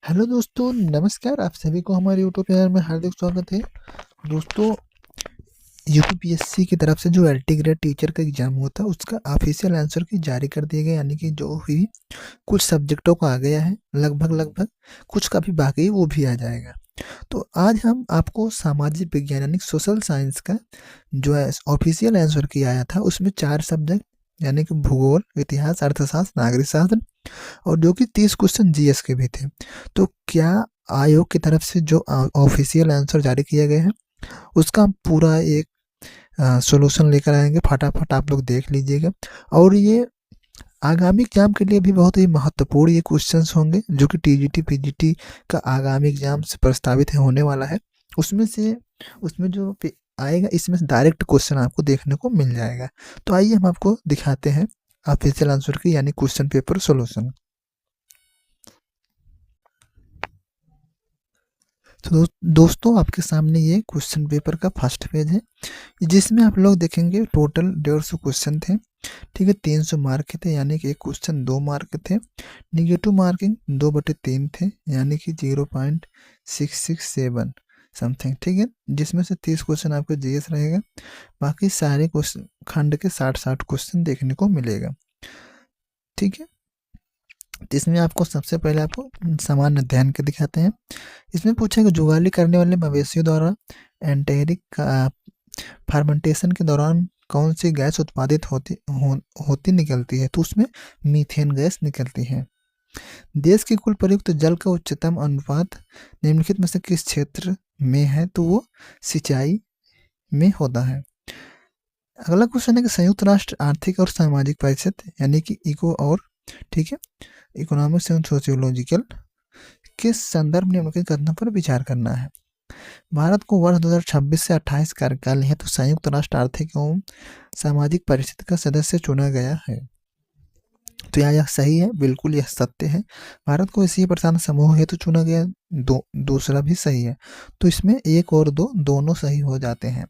Hello दोस्तों, नमस्कार। आप सभी को हमारे यूट्यूब चैनल में हार्दिक स्वागत है। दोस्तों, यूपीएससी की तरफ से जो एलटी ग्रेड टीचर का एग्जाम हुआ था उसका ऑफिशियल आंसर की जारी कर दिए गए, यानी कि जो भी कुछ सब्जेक्टों का आ गया है लगभग लगभग, कुछ का भी बाकी है, वो भी आ जाएगा। तो आज हम आपको सामाजिक विज्ञान यानी सोशल साइंस का जो है ऑफिशियल आंसर की आया था, उसमें 4 सब्जेक्ट यानी कि भूगोल, इतिहास, अर्थशास्त्र, नागरिक शास्त्र और जो कि 30 क्वेश्चन जीएस के भी थे। तो क्या आयोग की तरफ से जो ऑफिशियल आंसर जारी किया गया है उसका हम पूरा एक सॉल्यूशन लेकर आएंगे, फटाफट आप लोग देख लीजिएगा। और ये आगामी एग्जाम के लिए भी बहुत ही महत्वपूर्ण ये क्वेश्चंस होंगे, जो कि टीजीटी पीजीटी का आगामी एग्जाम से प्रस्तावित है होने वाला है। उसमें से उसमें जो आएगा, इसमें से डायरेक्ट क्वेश्चन आपको देखने को मिल जाएगा। तो आइए हम आपको दिखाते हैं ऑफिशियल आंसर की यानी क्वेश्चन पेपर सॉल्यूशन। तो दोस्तों, आपके सामने ये क्वेश्चन पेपर का फर्स्ट पेज है, जिसमें आप लोग देखेंगे टोटल 150 क्वेश्चन थे। ठीक है, 300 मार्क के थे, यानी कि एक क्वेश्चन 2 मार्क के थे। निगेटिव मार्किंग 2/3 थे, यानी कि 0.667 समथिंग। ठीक है, जिसमें से 30 क्वेश्चन आपके जीएस रहेगा, बाकी सारे क्वेश्चन खंड के 60-60 क्वेश्चन देखने को मिलेगा। ठीक है, तो इसमें आपको सबसे पहले आपको सामान्य अध्ययन के दिखाते हैं। इसमें पूछा कि जुगाली करने वाले मवेशियों द्वारा एंटेरिक फर्मेंटेशन के दौरान कौन सी गैस उत्पादित होती निकलती है, तो उसमें मीथेन गैस निकलती है। देश के कुल प्रयुक्त जल का उच्चतम अनुपात निम्नलिखित में से किस क्षेत्र में है, तो वो सिंचाई में होता है। अगला क्वेश्चन है कि संयुक्त राष्ट्र आर्थिक और सामाजिक परिषद यानी कि इको और, ठीक है, इकोनॉमिक्स एंड सोशियोलॉजिकल के संदर्भ निम्नलिखित कथनों पर विचार करना है। भारत को वर्ष 2026 से 28 कार्यकाल हेतु संयुक्त राष्ट्र आर्थिक एवं सामाजिक परिषद का सदस्य चुना गया है। तो यह सही है, बिल्कुल यह सत्य है। भारत को एशिया प्रशांत समूह हेतु चुना गया, दूसरा भी सही है। तो इसमें 1 और 2 दोनों सही हो जाते हैं।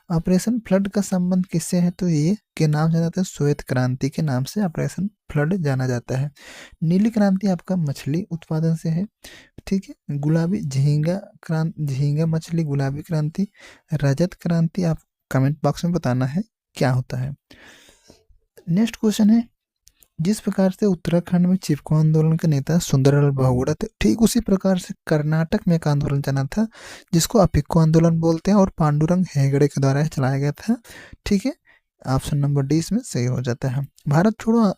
ऑपरेशन फ्लड का संबंध किससे है, तो ये के नाम जाना जाता है, श्वेत क्रांति के नाम से ऑपरेशन फ्लड जाना जाता है। नीली क्रांति आपका मछली उत्पादन से है। ठीक है, गुलाबी झींगा मछली गुलाबी क्रांति। रजत क्रांति आप कमेंट बॉक्स में बताना है क्या होता है। नेक्स्ट क्वेश्चन है, जिस प्रकार से उत्तराखंड में चिपको आंदोलन के नेता सुंदरलाल बहुगुणा थे, ठीक उसी प्रकार से कर्नाटक में एक आंदोलन चला था जिसको अपिक्को आंदोलन बोलते हैं और पांडुरंग हेगड़े के द्वारा चलाया गया था। ठीक है, ऑप्शन नंबर डी इसमें सही हो जाता है। भारत छोड़ो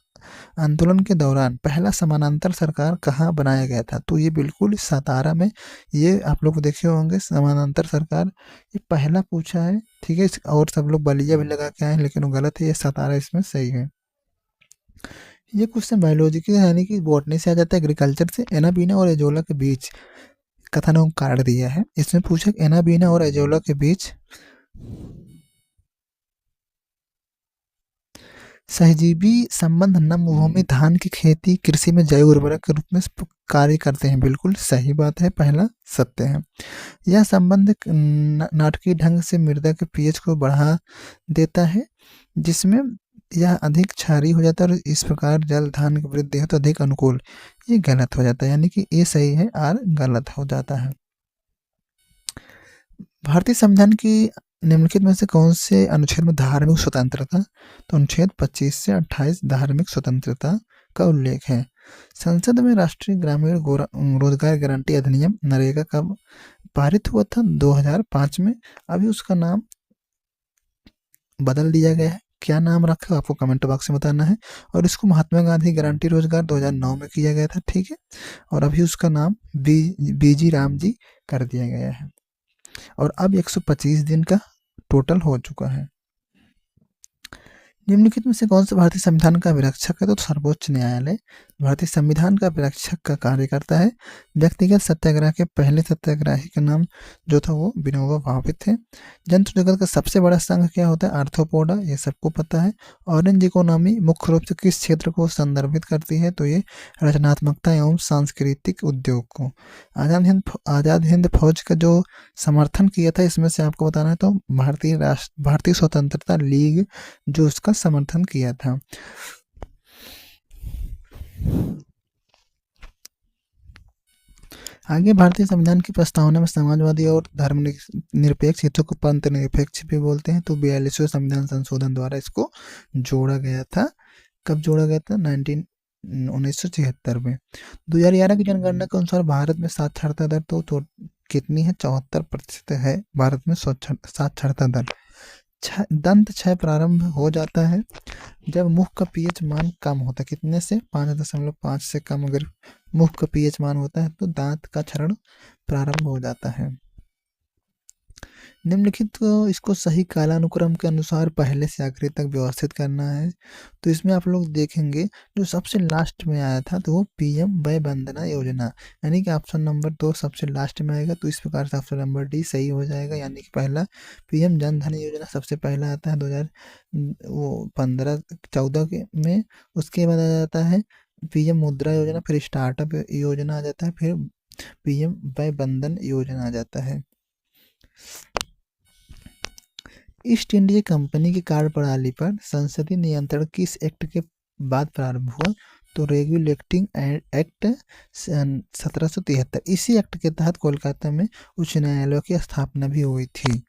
आंदोलन के दौरान पहला समानांतर सरकार कहाँ बनाया गया था, तो ये बिल्कुल सातारा में। ये आप लोग देखे होंगे समानांतर सरकार, ये पहला पूछा है। ठीक है, और सब लोग बलिया भी लगा के आए, लेकिन वो गलत है, ये सातारा इसमें सही है। ये क्वेश्चन बायोलॉजी के यानी कि बॉटनी से आ जाता है, एग्रीकल्चर से। एनाबीना और एजोला के बीच कथनों का कार्ड दिया है। इसमें पूछा एनाबीना और एजोला के बीच सहजीवी संबंध नम भूमि धान की खेती कृषि में जैव उर्वरक के रूप में कार्य करते हैं, बिल्कुल सही बात है, पहला सत्य है। यह संबंध नाटकीय ढंग से मृदा के पीएच को बढ़ा देता है, जिसमें यह अधिक क्षारीय हो जाता है और इस प्रकार जल धान की वृद्धि हो तो अधिक अनुकूल। ये गलत हो जाता है, यानी कि ए सही है, आर गलत हो जाता है। भारतीय संविधान की निम्नलिखित में से कौन से अनुच्छेद में धार्मिक स्वतंत्रता, तो अनुच्छेद 25 से 28 धार्मिक स्वतंत्रता का उल्लेख है। संसद में राष्ट्रीय ग्रामीण रोजगार गारंटी अधिनियम नरेगा कब पारित हुआ था, 2005 में। अभी उसका नाम बदल दिया गया है, क्या नाम रखा आपको कमेंट बॉक्स में बताना है। और इसको महात्मा गांधी गारंटी रोजगार 2009 में किया गया था। ठीक है, और अभी उसका नाम बीजी राम जी कर दिया गया है, और अब 125 दिन का टोटल हो चुका है। निम्नलिखित में से कौन सा भारतीय संविधान का विरक्षक है, तो सर्वोच्च न्यायालय भारतीय संविधान का विरक्षक का कार्य करता है। व्यक्तिगत सत्याग्रह के पहले सत्याग्रही का नाम जो था वो विनोबा भावे थे। जंतु जगत का सबसे बड़ा संघ क्या होता है, आर्थ्रोपोडा, ये सबको पता है। ऑरेंज इकोनॉमी मुख्य रूप से किस क्षेत्र को संदर्भित करती है, तो ये रचनात्मकता एवं सांस्कृतिक उद्योग को। आज़ाद हिंद फौज का जो समर्थन किया था, इसमें से आपको बताना है, तो भारतीय स्वतंत्रता लीग जो उसका समर्थन किया था। आगे भारतीय संविधान की प्रस्तावना में समाजवादी और धर्मनिरपेक्ष हितों को पंथ निरपेक्ष भी बोलते हैं। तो 42वें संविधान संशोधन द्वारा इसको जोड़ा गया था। कब जोड़ा गया था? 1976 में। 2011 की जनगणना के अनुसार भारत में साक्षरता दर तो कितनी है? 74% है भारत में साक्षरता दर। दंत क्षय प्रारंभ हो जाता है जब मुख का पीएच मान कम होता है। कितने से? 5.5 से कम अगर मुख का पीएच मान होता है तो दांत का क्षरण प्रारंभ हो जाता है। निम्नलिखित को इसको सही कालानुक्रम के अनुसार पहले से आखिरी तक व्यवस्थित करना है। तो इसमें आप लोग देखेंगे जो सबसे लास्ट में आया था तो वो पीएम वय वंदना योजना, यानी कि ऑप्शन नंबर 2 सबसे लास्ट में आएगा। तो इस प्रकार से ऑप्शन नंबर डी सही हो जाएगा, यानी कि पहला पीएम जन धन योजना सबसे पहला आता है 2015-14 के में। उसके बाद आ जाता है पीएम मुद्रा योजना, फिर स्टार्टअप योजना आ जाता है, फिर पीएम वय वंदन योजना आ जाता है। ईस्ट इंडिया कंपनी की कार्यप्रणाली पर संसदीय नियंत्रण किस एक्ट के बाद प्रारंभ हुआ? तो रेगुलेटिंग एक्ट 1773। इसी एक्ट के तहत कोलकाता में उच्च न्यायालय की स्थापना भी हुई थी।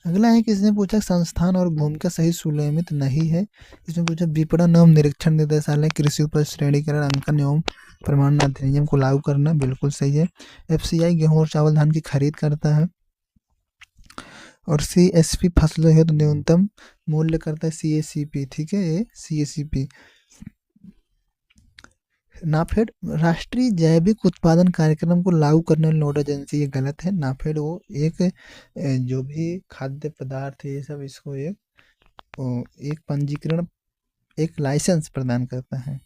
अगला है कि इसने पूछा संस्थान और भूमिका सही सुनियमित नहीं है। इसमें पूछा विपणन एवं निरीक्षण निदेशालय कृषि उपज श्रेणीकरण अंकन एवं प्रमाणन अधिनियम को लागू करना, बिल्कुल सही है। एफसीआई गेहूं और चावल धान की खरीद करता है। और सीएसपी फसलों हेतु न्यूनतम मूल्य करता है सीएसीपी, ठीक है, ये सीएसीपी। नाफेड राष्ट्रीय जैविक उत्पादन कार्यक्रम को लागू करने वाली नोडल एजेंसी, ये गलत है। नाफेड वो एक जो भी खाद्य पदार्थ है ये सब इसको एक पंजीकरण, एक लाइसेंस प्रदान करता है।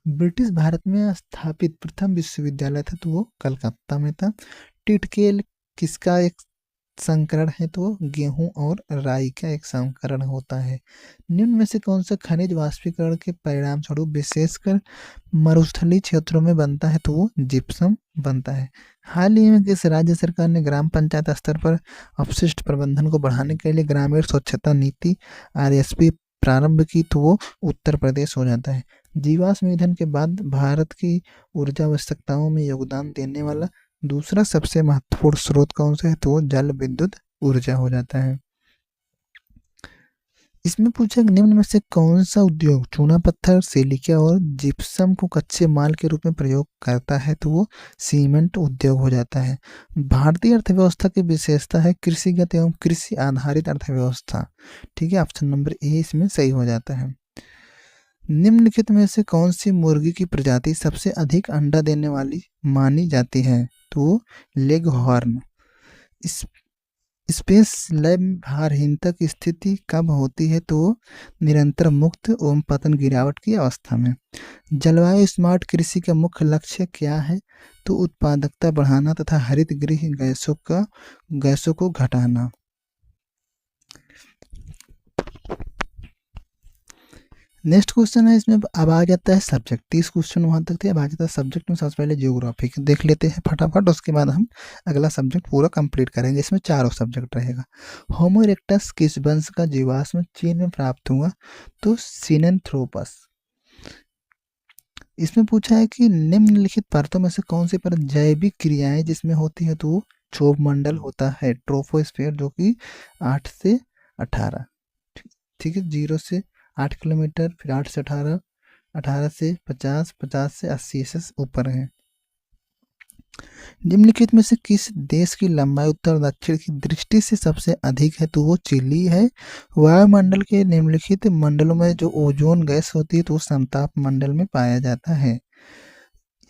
ब्रिटिश भारत में स्थापित प्रथम विश्वविद्यालय था तो वो कलकत्ता में था। टिटकेल किसका एक संकरण है? तो गेहूं और राई का एक संकरण होता है। निम्न में से कौन सा खनिज वाष्पीकरण के परिणाम स्वरूप विशेषकर मरुस्थलीय क्षेत्रों में बनता है? तो वो जिप्सम बनता है। हाल ही में किस राज्य सरकार ने ग्राम पंचायत स्तर पर अपशिष्ट प्रबंधन को बढ़ाने के लिए ग्रामीण स्वच्छता नीति आरएसपी प्रारंभ की? तो वो उत्तर प्रदेश हो जाता है। जीवाश्म ईंधन के बाद भारत की ऊर्जा आवश्यकताओं में योगदान देने वाला दूसरा सबसे महत्वपूर्ण स्रोत कौन सा है? तो वो जल विद्युत ऊर्जा हो जाता है। इसमें पूछा निम्न में से कौन सा उद्योग चूना पत्थर, सिलिका और जिप्सम को कच्चे माल के रूप में प्रयोग करता है? तो वो सीमेंट उद्योग हो जाता है। भारतीय अर्थव्यवस्था की विशेषता है कृषिगत एवं कृषि आधारित अर्थव्यवस्था, ठीक है, ऑप्शन नंबर ए इसमें सही हो जाता है। निम्नलिखित में से कौन सी मुर्गी की प्रजाति सबसे अधिक अंडा देने वाली मानी जाती है? तो लेग हॉर्न। स्पेस लैब में भारहीनता की स्थिति कब होती है? तो निरंतर मुक्त एवं पतन गिरावट की अवस्था में। जलवायु स्मार्ट कृषि का मुख्य लक्ष्य क्या है? तो उत्पादकता बढ़ाना तथा हरित गृह गैसों को घटाना। नेक्स्ट क्वेश्चन है, इसमें अब आ जाता है सब्जेक्ट। 30 क्वेश्चन वहाँ तक थे, अब आ जाता है सब्जेक्ट में। सबसे पहले जियोग्राफी देख लेते हैं फटाफट, उसके बाद हम अगला सब्जेक्ट पूरा कंप्लीट करेंगे। इसमें चारों सब्जेक्ट रहेगा। होमो इरेक्टस किस वंश का जीवाश्म चीन में प्राप्त हुआ? तो सिनेंथ्रोपस। इसमें पूछा है कि निम्नलिखित परतों में से कौन सी परत जैविक क्रियाएं जिसमें होती है? तो क्षोभ मंडल होता है, ट्रोपोस्फेयर, जो कि 8 से 18, ठीक है, 0 से 8 किलोमीटर, फिर 8 से 18, 18 से 50, 50 से 80 से ऊपर है। निम्नलिखित में से किस देश की लंबाई उत्तर दक्षिण की दृष्टि से सबसे अधिक है? तो वो चिली है। वायुमंडल के निम्नलिखित मंडलों में जो ओजोन गैस होती है तो वो समताप मंडल में पाया जाता है।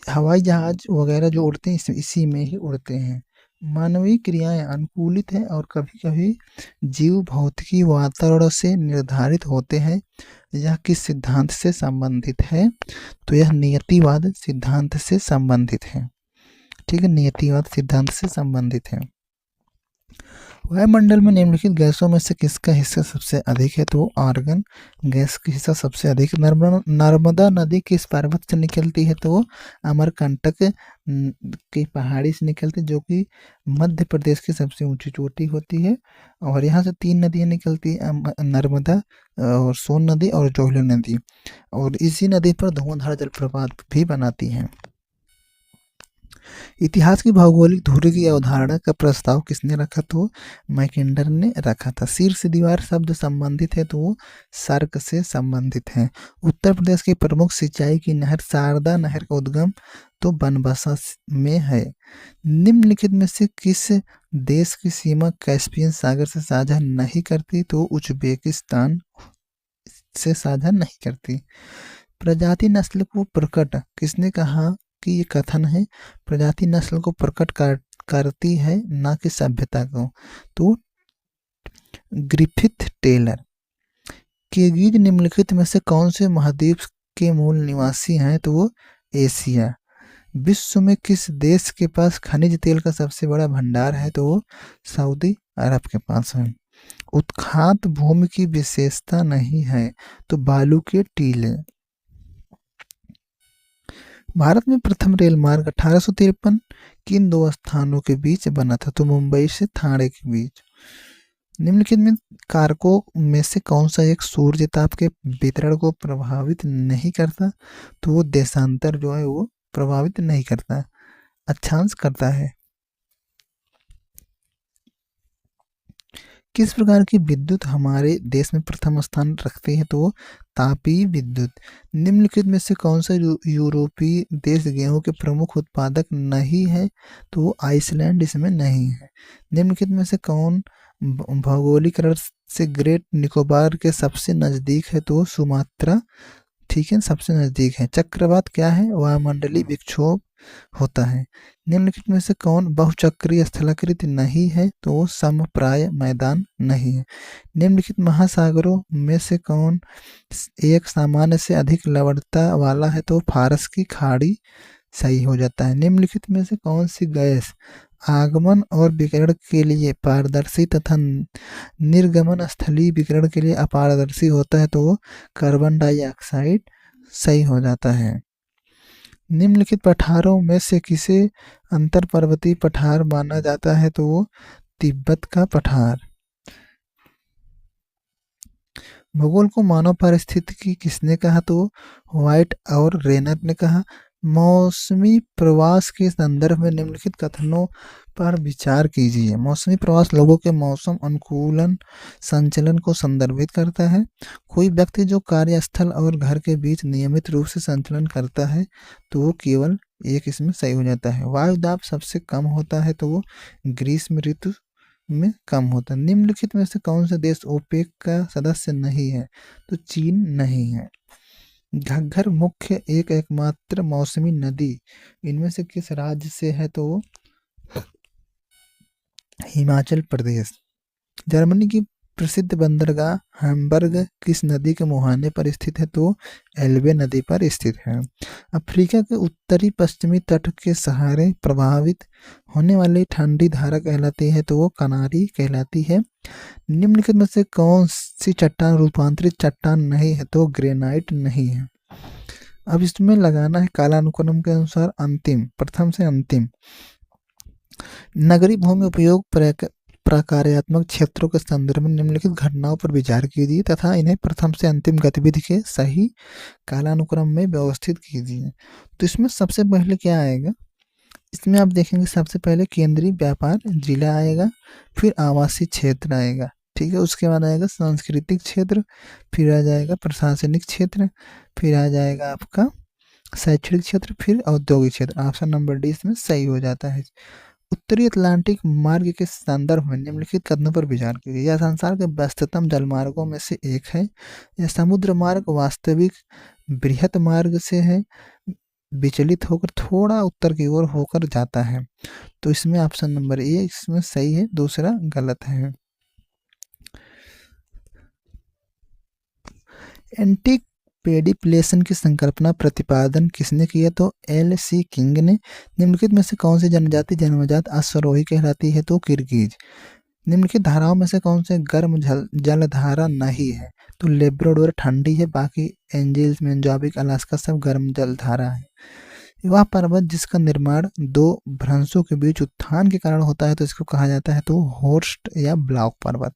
हवाई जहाज वगैरह जो उड़ते हैं इसी में ही उड़ते हैं। मानवीय क्रियाएं अनुकूलित हैं और कभी कभी जीव भौतिकी वातावरण से निर्धारित होते हैं। यह किस सिद्धांत से संबंधित है? तो यह नियतिवाद सिद्धांत से संबंधित है, ठीक है, नियतिवाद सिद्धांत से संबंधित है। वायुमंडल में निम्नलिखित गैसों में से किसका हिस्सा सबसे अधिक है? तो वो आर्गन गैस का हिस्सा सबसे अधिक। नर्मदा नदी किस पर्वत से निकलती है? तो वो अमरकंटक की पहाड़ी से निकलती है, जो कि मध्य प्रदेश की सबसे ऊंची चोटी होती है। और यहाँ से 3 नदियाँ निकलती हैं, नर्मदा और सोन नदी और जोहली नदी, और इसी नदी पर धुआंधार जलप्रपात भी बनाती हैं। इतिहास की भौगोलिक धुरी की अवधारणा का प्रस्ताव किसने रखा? तो मैकेंडर ने रखा था। शीर्ष दीवार शब्द संबंधित है तो वो सर्क से संबंधित है। उत्तर प्रदेश की प्रमुख सिंचाई की नहर शारदा नहर का उद्गम तो बनबसा में है। निम्नलिखित में से किस देश की सीमा कैस्पियन सागर से साझा नहीं करती? तो उज्बेकिस्तान से साझा नहीं करती। प्रजाति नस्ल को प्रकट किसने कहा कि ये कथन है? प्रजाति नस्ल को प्रकट करती है, ना कि सभ्यता को। तो ग्रिफिथ टेलर। किर्गिज निम्नलिखित में से कौन से महाद्वीप के मूल निवासी हैं? तो वो एशिया। विश्व में किस देश के पास खनिज तेल का सबसे बड़ा भंडार है? तो वो सऊदी अरब के पास है। उत्खात भूमि की विशेषता नहीं है, तो बालू के टीले। भारत में प्रथम रेल मार्ग 1853 किन 2 स्थानों के बीच बना था? तो मुंबई से ठाणे के बीच। निम्नलिखित में कारकों में से कौन सा एक सूर्य ताप के वितरण को प्रभावित नहीं करता? तो वो देशांतर जो है वो प्रभावित नहीं करता, अक्षांश करता है। किस प्रकार की विद्युत हमारे देश में प्रथम स्थान रखती है? तो वो तापीय विद्युत। निम्नलिखित में से कौन सा यूरोपीय देश गेहूं के प्रमुख उत्पादक नहीं है? तो वो आइसलैंड इसमें नहीं है। निम्नलिखित में से कौन भौगोलिक अर्थ से ग्रेट निकोबार के सबसे नजदीक है? तो सुमात्रा, ठीक है, सबसे नजदीक है। चक्रवात क्या है? वायुमंडलीय विक्षोभ होता है। निम्नलिखित में से कौन बहुचक्रीय स्थलाकृति नहीं है? तो वो समप्राय मैदान नहीं है। निम्नलिखित महासागरों में से कौन एक सामान्य से अधिक लवणता वाला है? तो फारस की खाड़ी सही हो जाता है। निम्नलिखित में से कौन सी गैस आगमन और विकिरण के लिए पारदर्शी तथा निर्गमन स्थलीय विकिरण के लिए अपारदर्शी होता है? तो वो कार्बन डाइऑक्साइड सही हो जाता है। निम्नलिखित पठारों में से किसे अंतर पर्वतीय पठार माना जाता है? तो वो तिब्बत का पठार। भूगोल को मानव परिस्थितिकी किसने कहा? तो व्हाइट और रेनर ने कहा। मौसमी प्रवास के संदर्भ में निम्नलिखित कथनों पर विचार कीजिए। मौसमी प्रवास लोगों के मौसम अनुकूलन संचलन को संदर्भित करता है। कोई व्यक्ति जो कार्यस्थल और घर के बीच नियमित रूप से संचलन करता है, तो वो केवल एक इसमें सही हो जाता है। वायु दाब सबसे कम होता है, तो वो ग्रीष्म ऋतु में कम होता है। निम्नलिखित में से कौन सा देश ओपेक का सदस्य नहीं है? तो चीन नहीं है। घग्गर मुख्य एकमात्र मौसमी नदी इनमें से किस राज्य से है? तो वो हिमाचल प्रदेश। जर्मनी की प्रसिद्ध बंदरगाह हैम्बर्ग किस नदी के मुहाने पर स्थित है? तो एल्बे नदी पर स्थित है। अफ्रीका के उत्तरी पश्चिमी तट के सहारे प्रभावित होने वाली ठंडी धारा कहलाती है? तो वो कनारी कहलाती है। निम्नलिखित में से कौन सी चट्टान रूपांतरित चट्टान नहीं है? तो ग्रेनाइट नहीं है। अब इसमें लगाना है कालानुक्रम के अनुसार अंतिम, प्रथम से अंतिम। नगरीय भूमि उपयोग प्रकार्यात्मक क्षेत्रों के संदर्भ में निम्नलिखित घटनाओं पर विचार कीजिए तथा इन्हें प्रथम से अंतिम गतिविधि के सही कालानुक्रम में व्यवस्थित कीजिए। तो इसमें सबसे पहले क्या आएगा? इसमें आप देखेंगे सबसे पहले केंद्रीय व्यापार जिला आएगा, फिर आवासीय क्षेत्र आएगा, ठीक है। उसके बाद आएगा सांस्कृतिक क्षेत्र, फिर आ जाएगा प्रशासनिक क्षेत्र, फिर आ जाएगा आपका शैक्षणिक क्षेत्र, फिर औद्योगिक क्षेत्र। ऑप्शन नंबर डी इसमें सही हो जाता है। उत्तरी अटलांटिक मार्ग के संदर्भ में निम्नलिखित कथनों पर विचार कीजिए। यह संसार के व्यस्ततम जलमार्गों में से एक है। यह समुद्र मार्ग वास्तविक बृहत मार्ग से है, विचलित होकर थोड़ा उत्तर की ओर होकर जाता है। तो इसमें ऑप्शन नंबर ए इसमें सही है, दूसरा गलत है। एंटीक पेडिप्लेशन की संकल्पना प्रतिपादन किसने किया? तो एल.सी. किंग ने। निम्नलिखित में से कौन सी जनजाति जन्मजात अश्वारोही कहलाती है? तो किर्गिज। निम्नलिखित धाराओं में से कौन से गर्म जलधारा नहीं है? तो लेब्राडोर ठंडी है, बाकी एंजिल्स, मेंजोविक, अलास्का सब गर्म जलधारा है। वह पर्वत जिसका निर्माण दो भ्रंशों के बीच उत्थान के कारण होता है तो इसको कहा जाता है तो होर्स्ट या ब्लॉक पर्वत।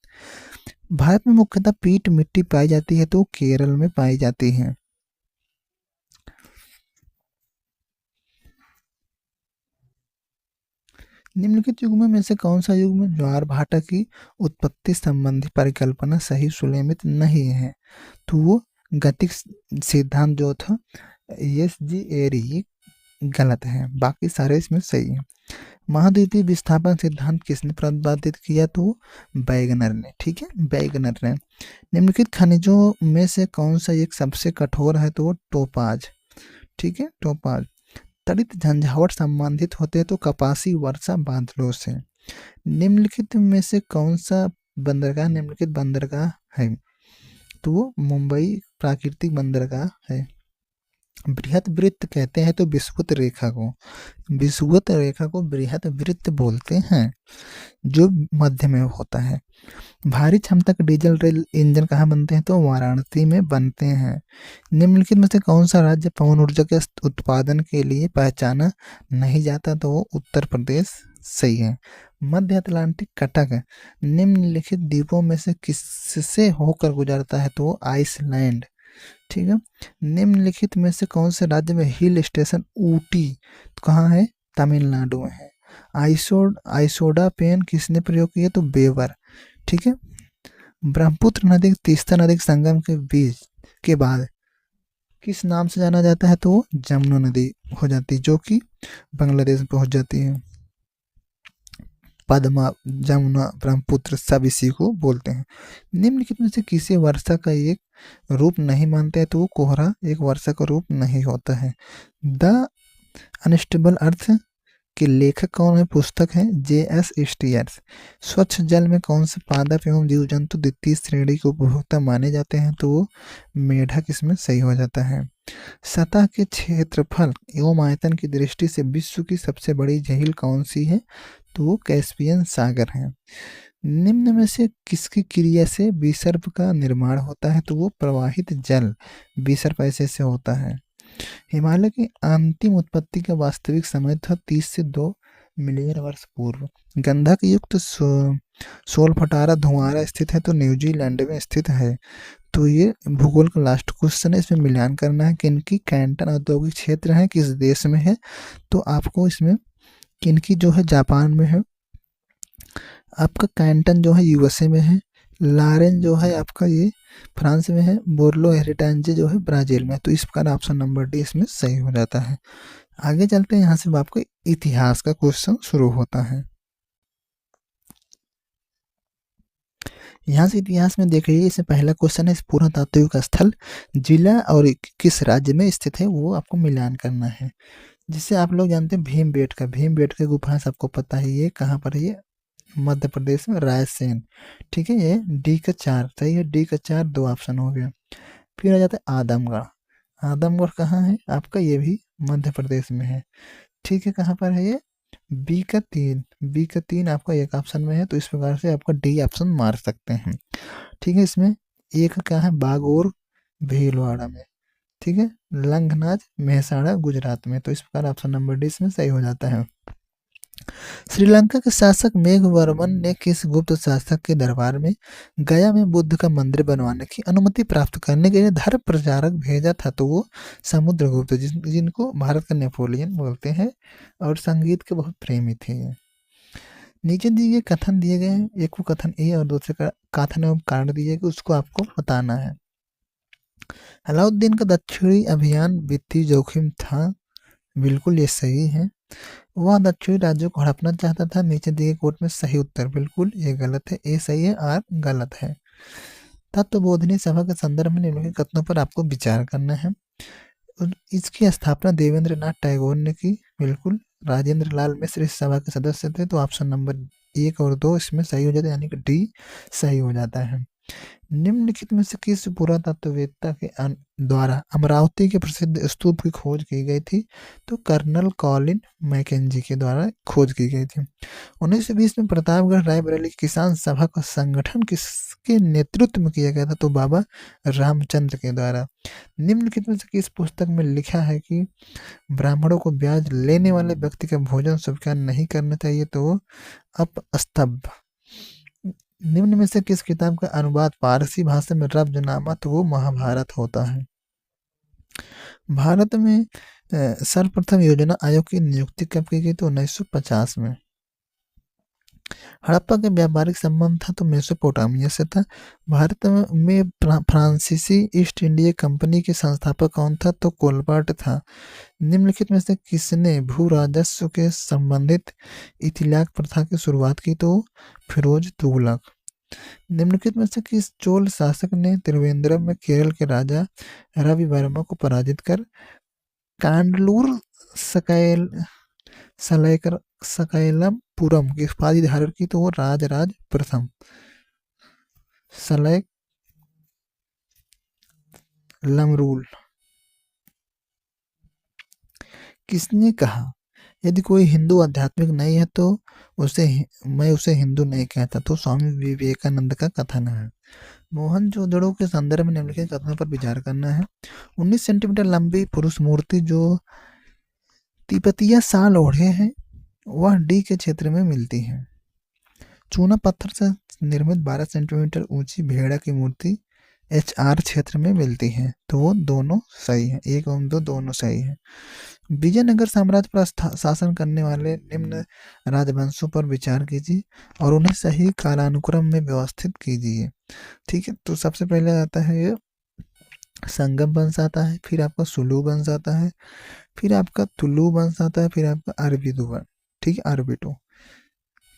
भारत में मुख्यतः पीट मिट्टी पाई जाती है तो केरल में पाई जाती है। निम्नलिखित युग्मों में से कौन सा युग्म ज्वार भाटा की उत्पत्ति संबंधी परिकल्पना सही सुलेमित नहीं है? तो वो गतिक सिद्धांत जो था एस जी एरी गलत है, बाकी सारे इसमें सही है। महाद्वीपीय विस्थापन सिद्धांत किसने प्रतिपादित किया? तो वैगनर ने। ठीक है, वैगनर ने। निम्नलिखित खनिजों में से कौन सा एक सबसे कठोर है? तो वो टोपाज। ठीक है, टोपाज। तड़ित झंझावट संबंधित होते हैं तो कपासी वर्षा बादलों से। निम्नलिखित में से कौन सा बंदरगाह निम्नलिखित बंदरगाह है? तो वो मुंबई प्राकृतिक बंदरगाह है। बृहत वृत्त कहते हैं तो विषुवत रेखा को, विषुवत रेखा को बृहत वृत्त बोलते हैं जो मध्य में होता है। भारी क्षमता के डीजल रेल इंजन कहाँ बनते हैं? तो वाराणसी में बनते हैं। निम्नलिखित में से कौन सा राज्य पवन ऊर्जा के उत्पादन के लिए पहचाना नहीं जाता? तो वो उत्तर प्रदेश सही है। मध्य अटलांटिक कटक निम्नलिखित द्वीपों में से किससे होकर गुजरता है? तो वो आइसलैंड। ठीक है। निम्नलिखित में से कौन से राज्य में हिल स्टेशन ऊटी कहाँ है? तमिलनाडु में है। आइसोडा पेन किसने प्रयोग किया? तो बेवर। ठीक है। ब्रह्मपुत्र नदी तीस्ता नदी के संगम के बीच के बाद किस नाम से जाना जाता है? तो वो जमुना नदी हो जाती है जो कि बांग्लादेश में पहुंच जाती है। पद्मा, जमुना, ब्रह्मपुत्र सब इसी को बोलते हैं। निम्नलिखित में से किसी वर्षा का एक रूप नहीं मानते हैं? तो वो कोहरा एक वर्षा का रूप नहीं होता है। द अनस्टेबल अर्थ के लेखक कौन है? पुस्तक है J.S. स्टीयर्स। स्वच्छ जल में कौन से पादप एवं जीव जंतु द्वितीय श्रेणी के उपभोक्ता माने जाते हैं? तो वो मेढक इसमें सही हो जाता है। सतह के क्षेत्रफल एवं आयतन की दृष्टि से विश्व की सबसे बड़ी झील कौन सी है? तो वो कैस्पियन सागर है। निम्न में से किसकी क्रिया से विसर्प का निर्माण होता है? तो वो प्रवाहित जल विसर्प ऐसे से होता है। हिमालय की अंतिम उत्पत्ति का वास्तविक समय था 30 से 2 मिलियन वर्ष पूर्व। गंधक युक्त सोलफटारा धुआरा स्थित है तो न्यूजीलैंड में स्थित है। तो ये भूगोल का लास्ट क्वेश्चन है, इसमें मिलान करना है किनकी कैंटन औद्योगिक क्षेत्र है किस देश में है? तो आपको इसमें किनकी जो है जापान में है, आपका कैंटन जो है यूएसए में है, लारेन जो है आपका ये फ्रांस में है, बोर्लो हेरिटेंजे जो है ब्राजील में। तो इस प्रकार ऑप्शन नंबर डी इसमें सही हो जाता है। आगे चलते हैं, यहाँ से आपको इतिहास का क्वेश्चन शुरू होता है। यहाँ से इतिहास में देख लीजिए, इससे पहला क्वेश्चन है पूरा तात्विक स्थल जिला और किस राज्य में स्थित है वो आपको मिलान करना है। जिससे आप लोग जानते हैं भीमबेटका, भीमबेटका गुफा सबको पता है, ये कहाँ पर है? ये मध्य प्रदेश में रायसेन। ठीक है, ये डी का 4 सही है, डी का 4 2 ऑप्शन हो गया। फिर आ जाता है आदमगढ़। आदमगढ़ कहाँ है आपका? ये भी मध्य प्रदेश में है। ठीक है, कहाँ पर है ये? बी का 3, बी का 3 आपका एक ऑप्शन में है, तो इस प्रकार से आपका डी ऑप्शन मार सकते हैं। ठीक है, इसमें एक क्या है? बागोर भीलवाड़ा में। ठीक है, लंघनाज मेहसाणा गुजरात में। तो इस प्रकार ऑप्शन नंबर डी इसमें सही हो जाता है। श्रीलंका के शासक मेघवर्मन ने किस गुप्त शासक के दरबार में गया में बुद्ध का मंदिर बनवाने की अनुमति प्राप्त करने के लिए धर्म प्रचारक भेजा था? तो वो समुद्रगुप्त, जिनको भारत का नेपोलियन बोलते हैं और संगीत के बहुत प्रेमी थे। नीचे दिए गए कथन दिए गए हैं, एक को कथन ए और दूसरे का कथन एवं कारण दिए गए, उसको आपको बताना है। अलाउद्दीन का दक्षिणी अभियान वित्तीय जोखिम था, बिल्कुल ये सही है। वह दक्षिणी राज्यों को हड़पना चाहता था, नीचे दिए कोट में सही उत्तर बिल्कुल ये गलत है, ए सही है, आर गलत है। तत्वबोधिनी सभा के संदर्भ में निम्नलिखित कथनों पर आपको विचार करना है। इसकी स्थापना देवेंद्र नाथ टैगोर ने की, बिल्कुल। राजेंद्र लाल मिश्र इस सभा के सदस्य थे, तो ऑप्शन नंबर 1 और 2 इसमें सही हो जाता है, यानी कि डी सही हो जाता है। निम्नलिखित में से किस पुरातत्ववेत्ता के द्वारा अमरावती के प्रसिद्ध स्तूप की खोज की गई थी? तो कर्नल कॉलिन मैकेंजी के द्वारा खोज की गई थी। 1920 में प्रतापगढ़ रायबरेली किसान सभा का संगठन किसके नेतृत्व में किया गया था? तो बाबा रामचंद्र के द्वारा। निम्नलिखित में से किस पुस्तक में लिखा है कि ब्राह्मणों को ब्याज लेने वाले व्यक्ति का भोजन स्वीकार नहीं करना चाहिए? तो अपस्तंभ। निम्न में से किस किताब का अनुवाद फारसी भाषा में रब्जनामा? तो वो महाभारत होता है। भारत में सर्वप्रथम योजना आयोग की नियुक्ति कब की गई? तो 1950 में। हड़प्पा के व्यापारिक संबंध था तो मेसोपोटामिया से था। भारत में फ्रांसीसी ईस्ट इंडिया कंपनी के संस्थापक कौन था? तो कोलबर्ट था। निम्नलिखित में से किसने भू राजस्व के संबंधित इतिलाक प्रथा की शुरुआत की? तो फिरोज तुगलक। निम्नलिखित में से किस चोल शासक ने त्रिवेंद्रम में केरल के राजा रवि वर्मा को पराजित कर कांडलूर सकैल सकैलमपुरम की उपाधि धारण की? तो वो राजराज प्रथम। लमरूल। किसने कहा यदि कोई हिंदू आध्यात्मिक नहीं है तो मैं उसे हिंदू नहीं कहता? तो स्वामी विवेकानंद का कथन है। मोहनजोदड़ो के संदर्भ में निम्नलिखित कथनों पर विचार करना है। 19 सेंटीमीटर लंबी पुरुष मूर्ति जो तिब्बतिया साल ओढ़े हैं वह डी के क्षेत्र में मिलती है। चूना पत्थर से निर्मित 12 सेंटीमीटर ऊंची भेड़ा की मूर्ति HR क्षेत्र में मिलती है। तो वो दोनों सही है, 1 और 2 दोनों सही है। विजयनगर साम्राज्य पर शासन करने वाले निम्न राजवंशों पर विचार कीजिए और उन्हें सही कालानुक्रम में व्यवस्थित कीजिए। ठीक है, तो सबसे पहले आता है ये संगम वंश आता है, फिर आपका सुलू वंश आता है, फिर आपका तुलु वंश आता है, फिर आपका अरबिदु वंश। ठीक है, अरबिटो।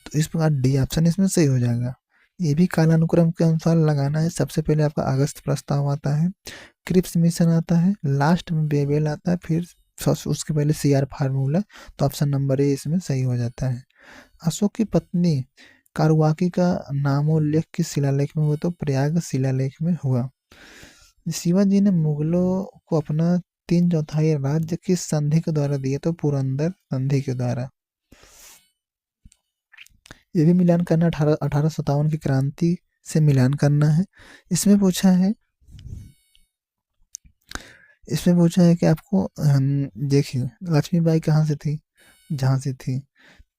तो इस प्रकार डी ऑप्शन इसमें सही हो जाएगा। ये भी कालानुक्रम के अनुसार लगाना है। सबसे पहले आपका अगस्त प्रस्ताव आता है, क्रिप्स मिशन आता है, लास्ट में बेबेल आता है, फिर उसके पहले CR फार्मूला। तो ऑप्शन नंबर ए इसमें सही हो जाता है। अशोक की पत्नी कारुवाकी का नामोल्लेख किस शिलालेख में हुआ? तो प्रयाग शिलालेख में हुआ। शिवाजी ने मुगलों को अपना 3/4 राज्य किस संधि के द्वारा दिए? तो पुरंदर संधि के द्वारा। ये भी मिलान करना 1857 की क्रांति से मिलान करना है। इसमें पूछा है कि आपको देखिए लक्ष्मीबाई कहाँ से थी? झांसी थी।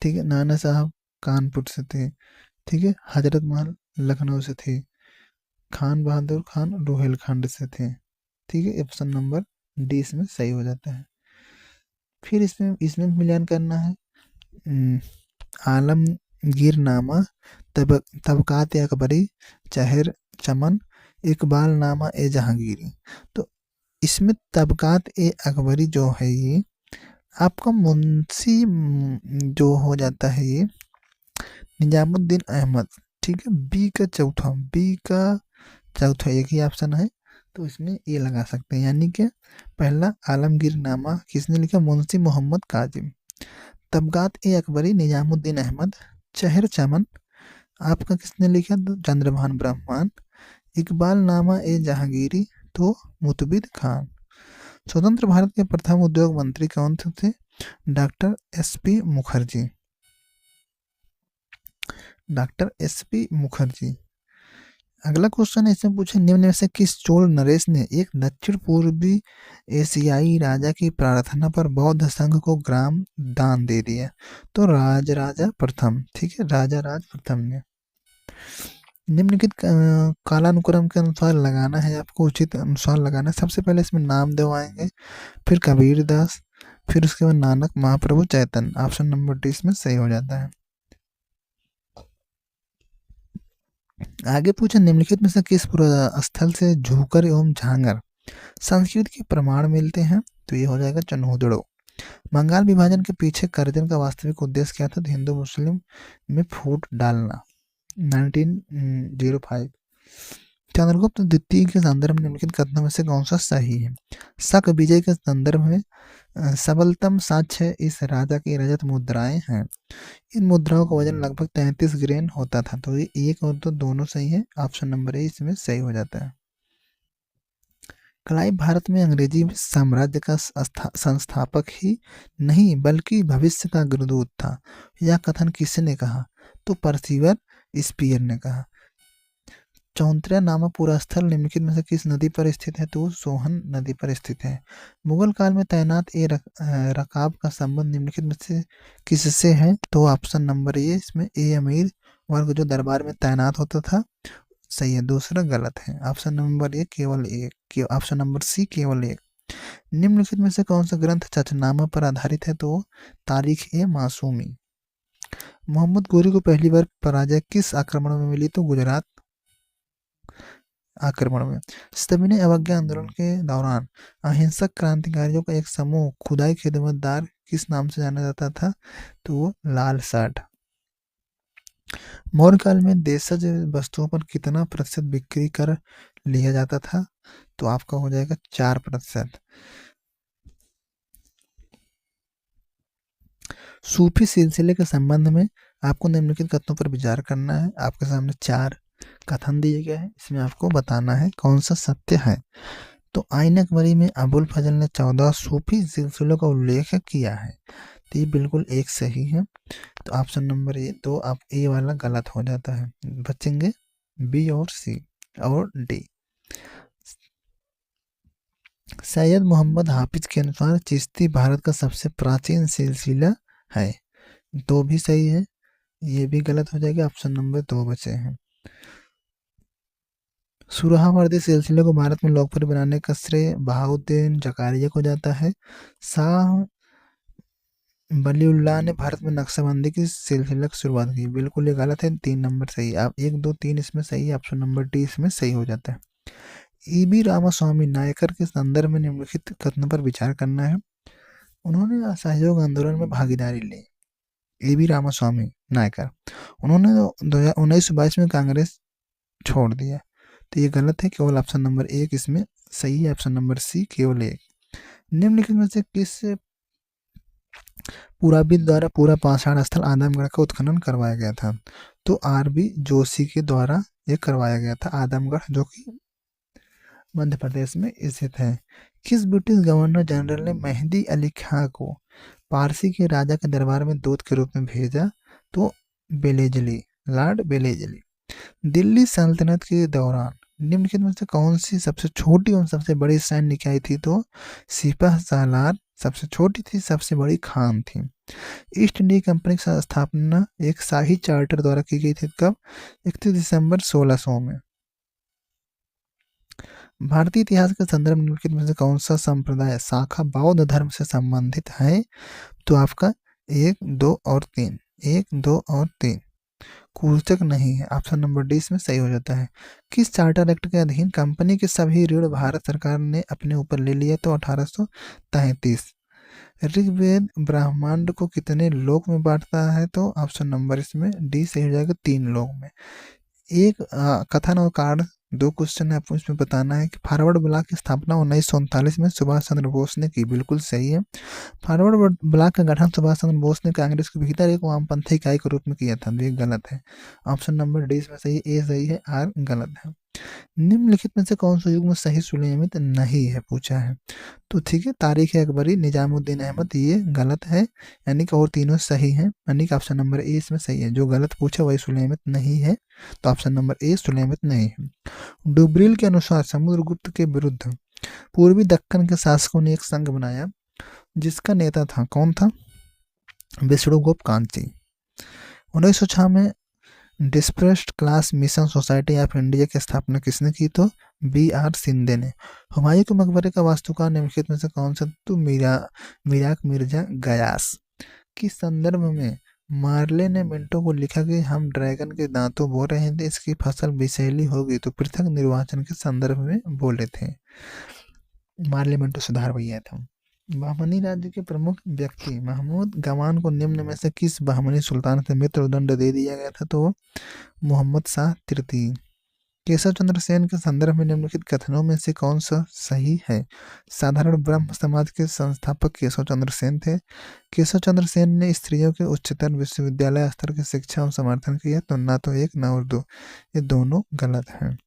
ठीक है, नाना साहब कानपुर से थे। ठीक है, हजरत महल लखनऊ से थे, खान बहादुर खान रोहिलखंड से थे। ठीक है, ऑप्शन नंबर डी इसमें सही हो जाता है। फिर इसमें मिलान करना है आलमगीरनामा, तबकात अकबरी, चहर चमन, इकबाल नामा ए जहांगीरी। तो इसमें तबकात ए अकबरी जो है ये आपका मुंशी जो हो जाता है ये निजामुद्दीन अहमद। ठीक है, बी का चौथा एक ही ऑप्शन है, तो इसमें ये लगा सकते हैं। यानी कि पहला आलमगीरनामा किसने लिखा? मुंशी मोहम्मद काजिम। तबकात ए अकबरी निजामुद्दीन अहमद। चहर चमन आपका किसने लिखा? तो चंद्रभान ब्रह्मन। इकबाल नामा ए जहांगीरी तो मुतबिद खान। स्वतंत्र भारत के प्रथम उद्योग मंत्री कौन थे? Doctor SP Mukherjee. अगला क्वेश्चन है, इसमें पूछे निम्न में से किस चोल नरेश ने एक दक्षिण पूर्वी एशियाई राजा की प्रार्थना पर बौद्ध संघ को ग्राम दान दे दिया? तो राजा प्रथम। ठीक है, राजा राज प्रथम ने। निम्नलिखित कालानुक्रम के अनुसार लगाना है, आपको उचित अनुसार लगाना है। सबसे पहले इसमें नामदेव आएंगे, फिर कबीर दास, फिर उसके बाद नानक, महाप्रभु, चैतन्य। ऑप्शन नंबर डी इसमें सही हो जाता है। आगे पूछे निम्नलिखित में से किस स्थल से झूकर एवं झांगर संस्कृत के प्रमाण मिलते हैं? तो ये हो जाएगा चन्होदड़ो। बंगाल विभाजन के पीछे करजन का वास्तविक उद्देश्य क्या था? तो हिंदू मुस्लिम में फूट डालना, 1905। चंद्रगुप्त द्वितीय के संदर्भ में निम्नलिखित कथनों में से कौन सा सही है? शक विजय के संदर्भ में सबलतम साक्ष्य इस राजा की रजत मुद्राएं हैं। इन मुद्राओं का वजन लगभग 33 ग्रेन होता था। तो ये एक और दो दोनों सही है। ऑप्शन नंबर ए इसमें सही हो जाता है। क्लाइव भारत में अंग्रेजी साम्राज्य का संस्थापक ही नहीं बल्कि भविष्य का गुरुदूत था। यह कथन किसने कहा? तो परसिवर स्पीयर ने कहा। चौंतरा नामक पूरा स्थल निम्नलिखित में से किस नदी पर स्थित है? तो सोहन नदी पर स्थित है। मुगल काल में तैनात रकाब का संबंध निम्नलिखित में से किससे है? तो ऑप्शन नंबर ए इसमें ए अमीर वर्ग जो दरबार में तैनात होता था सही है। दूसरा गलत है। ऑप्शन नंबर ए केवल एक, ऑप्शन नंबर सी केवल एक। निम्नलिखित में से कौन सा ग्रंथ चचनामा पर आधारित है? तो तारीख ए मासूमी। मोहम्मद गोरी को पहली बार पराजय किस आक्रमण में मिली? तो गुजरात आक्रमण में। सविनय अवज्ञा आंदोलन के दौरान अहिंसक क्रांतिकारियों का एक समूह खुदाई खिदमतदार किस नाम से जाना जाता था? तो लाल साठ। मौर्य काल में देशज वस्तुओं पर कितना प्रतिशत बिक्री कर लिया जाता था? तो आपका हो जाएगा 4%। सूफी सिलसिले के संबंध में आपको निम्नलिखित कथनों पर विचार करना है। आपके सामने 4 कथन दिए गए हैं, इसमें आपको बताना है कौन सा सत्य है। तो आइनकबरी में अबुल फजल ने 14 सूफी सिलसिलों का उल्लेख किया है। तो ये बिल्कुल एक सही है। तो ऑप्शन नंबर ए, तो आप ए वाला गलत हो जाता है। बचेंगे बी और सी और डी। सैयद मोहम्मद हाफिज के अनुसार चिश्ती भारत का सबसे प्राचीन सिलसिला है। तो भी सही है, ये भी गलत हो जाएगा। ऑप्शन नंबर 2 बचे हैं। सुरहावर्दी सिलसिले को भारत में लोकप्रिय बनाने का श्रेय बहाउद्दीन जकारिया को जाता है। शाह वलीउल्लाह ने भारत में नक्शबंदी की सिलसिला की शुरुआत की। बिल्कुल ये गलत है। 3 नंबर सही। आप 1 2 3 इसमें सही है। ऑप्शन नंबर डी इसमें सही हो जाता है। ईबी रामास्वामी नायकर के संदर्भ में निम्नलिखित कथनों पर विचार करना है। उन्होंने असहयोग आंदोलन में भागीदारी ली। ईबी रामास्वामी नायकर, उन्होंने 1922 में कांग्रेस छोड़ दिया। तो ये गलत है। केवल ऑप्शन नंबर 1 इसमें सही है। ऑप्शन नंबर सी केवल 1। निम्नलिखित में से किस पुराविद द्वारा पूरा पाषाण स्थल आदमगढ़ का उत्खनन करवाया गया था? तो आरबी जोशी के द्वारा ये करवाया गया था। आदमगढ़ जो कि मध्य प्रदेश में स्थित है। किस ब्रिटिश गवर्नर जनरल ने मेहदी अली खां को पारसी के राजा के दरबार में दूत के रूप में भेजा? तो बेलेजली, लॉर्ड बेलेजली। दिल्ली सल्तनत के दौरान निम्नलिखित में से कौन सी सबसे छोटी और सबसे बड़ी सैन्य इकाई थी? तो सिपह सालार सबसे छोटी थी, सबसे बड़ी खान थी। ईस्ट इंडिया कंपनी की स्थापना एक शाही चार्टर द्वारा की गई थी। कब? 31 दिसंबर 1600 में। भारतीय इतिहास के संदर्भ में निम्नलिखित में से कौन सा संप्रदाय शाखा बौद्ध धर्म से संबंधित है? तो आपका 1 2 और 3, 1 2 और 3 कूचक नहीं है। ऑप्शन नंबर डी इसमें सही हो जाता है। किस चार्टर एक्ट के अधीन कंपनी के सभी ऋण भारत सरकार ने अपने ऊपर ले लिया? तो 1833। ऋग्वेद ब्रह्मांड को कितने लोक में बांटता है? तो ऑप्शन नंबर इसमें डी सही हो जाएगा, 3 लोक में। एक कथन और कार्ड 2 क्वेश्चन है, आपको इसमें बताना है कि फॉरवर्ड ब्लॉक की स्थापना 1939 में सुभाष चंद्र बोस ने की। बिल्कुल सही है। फॉरवर्ड ब्लॉक का गठन सुभाष चंद्र बोस ने कांग्रेस के भीतर एक वामपंथी इकाई के रूप में किया था। ये गलत है। ऑप्शन नंबर डी इसमें सही, ए सही है, आर गलत है। निम्नलिखित में से कौन सा युग में सही सुलेमित नहीं है पूछा है? तो ठीक है, तारीख अकबरी, निजामुद्दीन अहमद, ये गलत है। यानी कि और तीनों सही हैं। यानी कि ऑप्शन नंबर ए इसमें सही है। जो गलत पूछा वही सुलेमित नहीं है। तो ऑप्शन नंबर ए सुलेमित नहीं है। डुब्रिल के अनुसार समुद्रगुप्त के विरुद्ध पूर्वी दक्कन के शासकों ने एक संघ बनाया जिसका नेता था, कौन था? विष्णुगुप्त कांची। 1906 में depressed class mission society of India की स्थापना किसने की? तो बी आर सिंधे ने। हुमायूं के मकबरे का वास्तुकार निम्नलिखित में से कौन सा? तो मिराक मिर्जा गयास। किस संदर्भ में मार्ले ने मिंटो को लिखा कि हम ड्रैगन के दांतों बो रहे थे, इसकी फसल विषैली होगी? तो पृथक निर्वाचन के संदर्भ में बोले थे। मार्ले मिंटो सुधार भैया था। बहमनी राज्य के प्रमुख व्यक्ति महमूद गवान को निम्न में से किस बहमनी सुल्तान से मृत्युदंड दे दिया गया था? तो मोहम्मद शाह तृतीय। केशव चंद्र सेन के संदर्भ में निम्नलिखित कथनों में से कौन सा सही है? साधारण ब्रह्म समाज के संस्थापक केशव चंद्र सेन थे। केशव चंद्र सेन ने स्त्रियों के उच्चतर विश्वविद्यालय स्तर की शिक्षा और समर्थन किया। तो ना तो एक ना और दो, ये दोनों गलत हैं।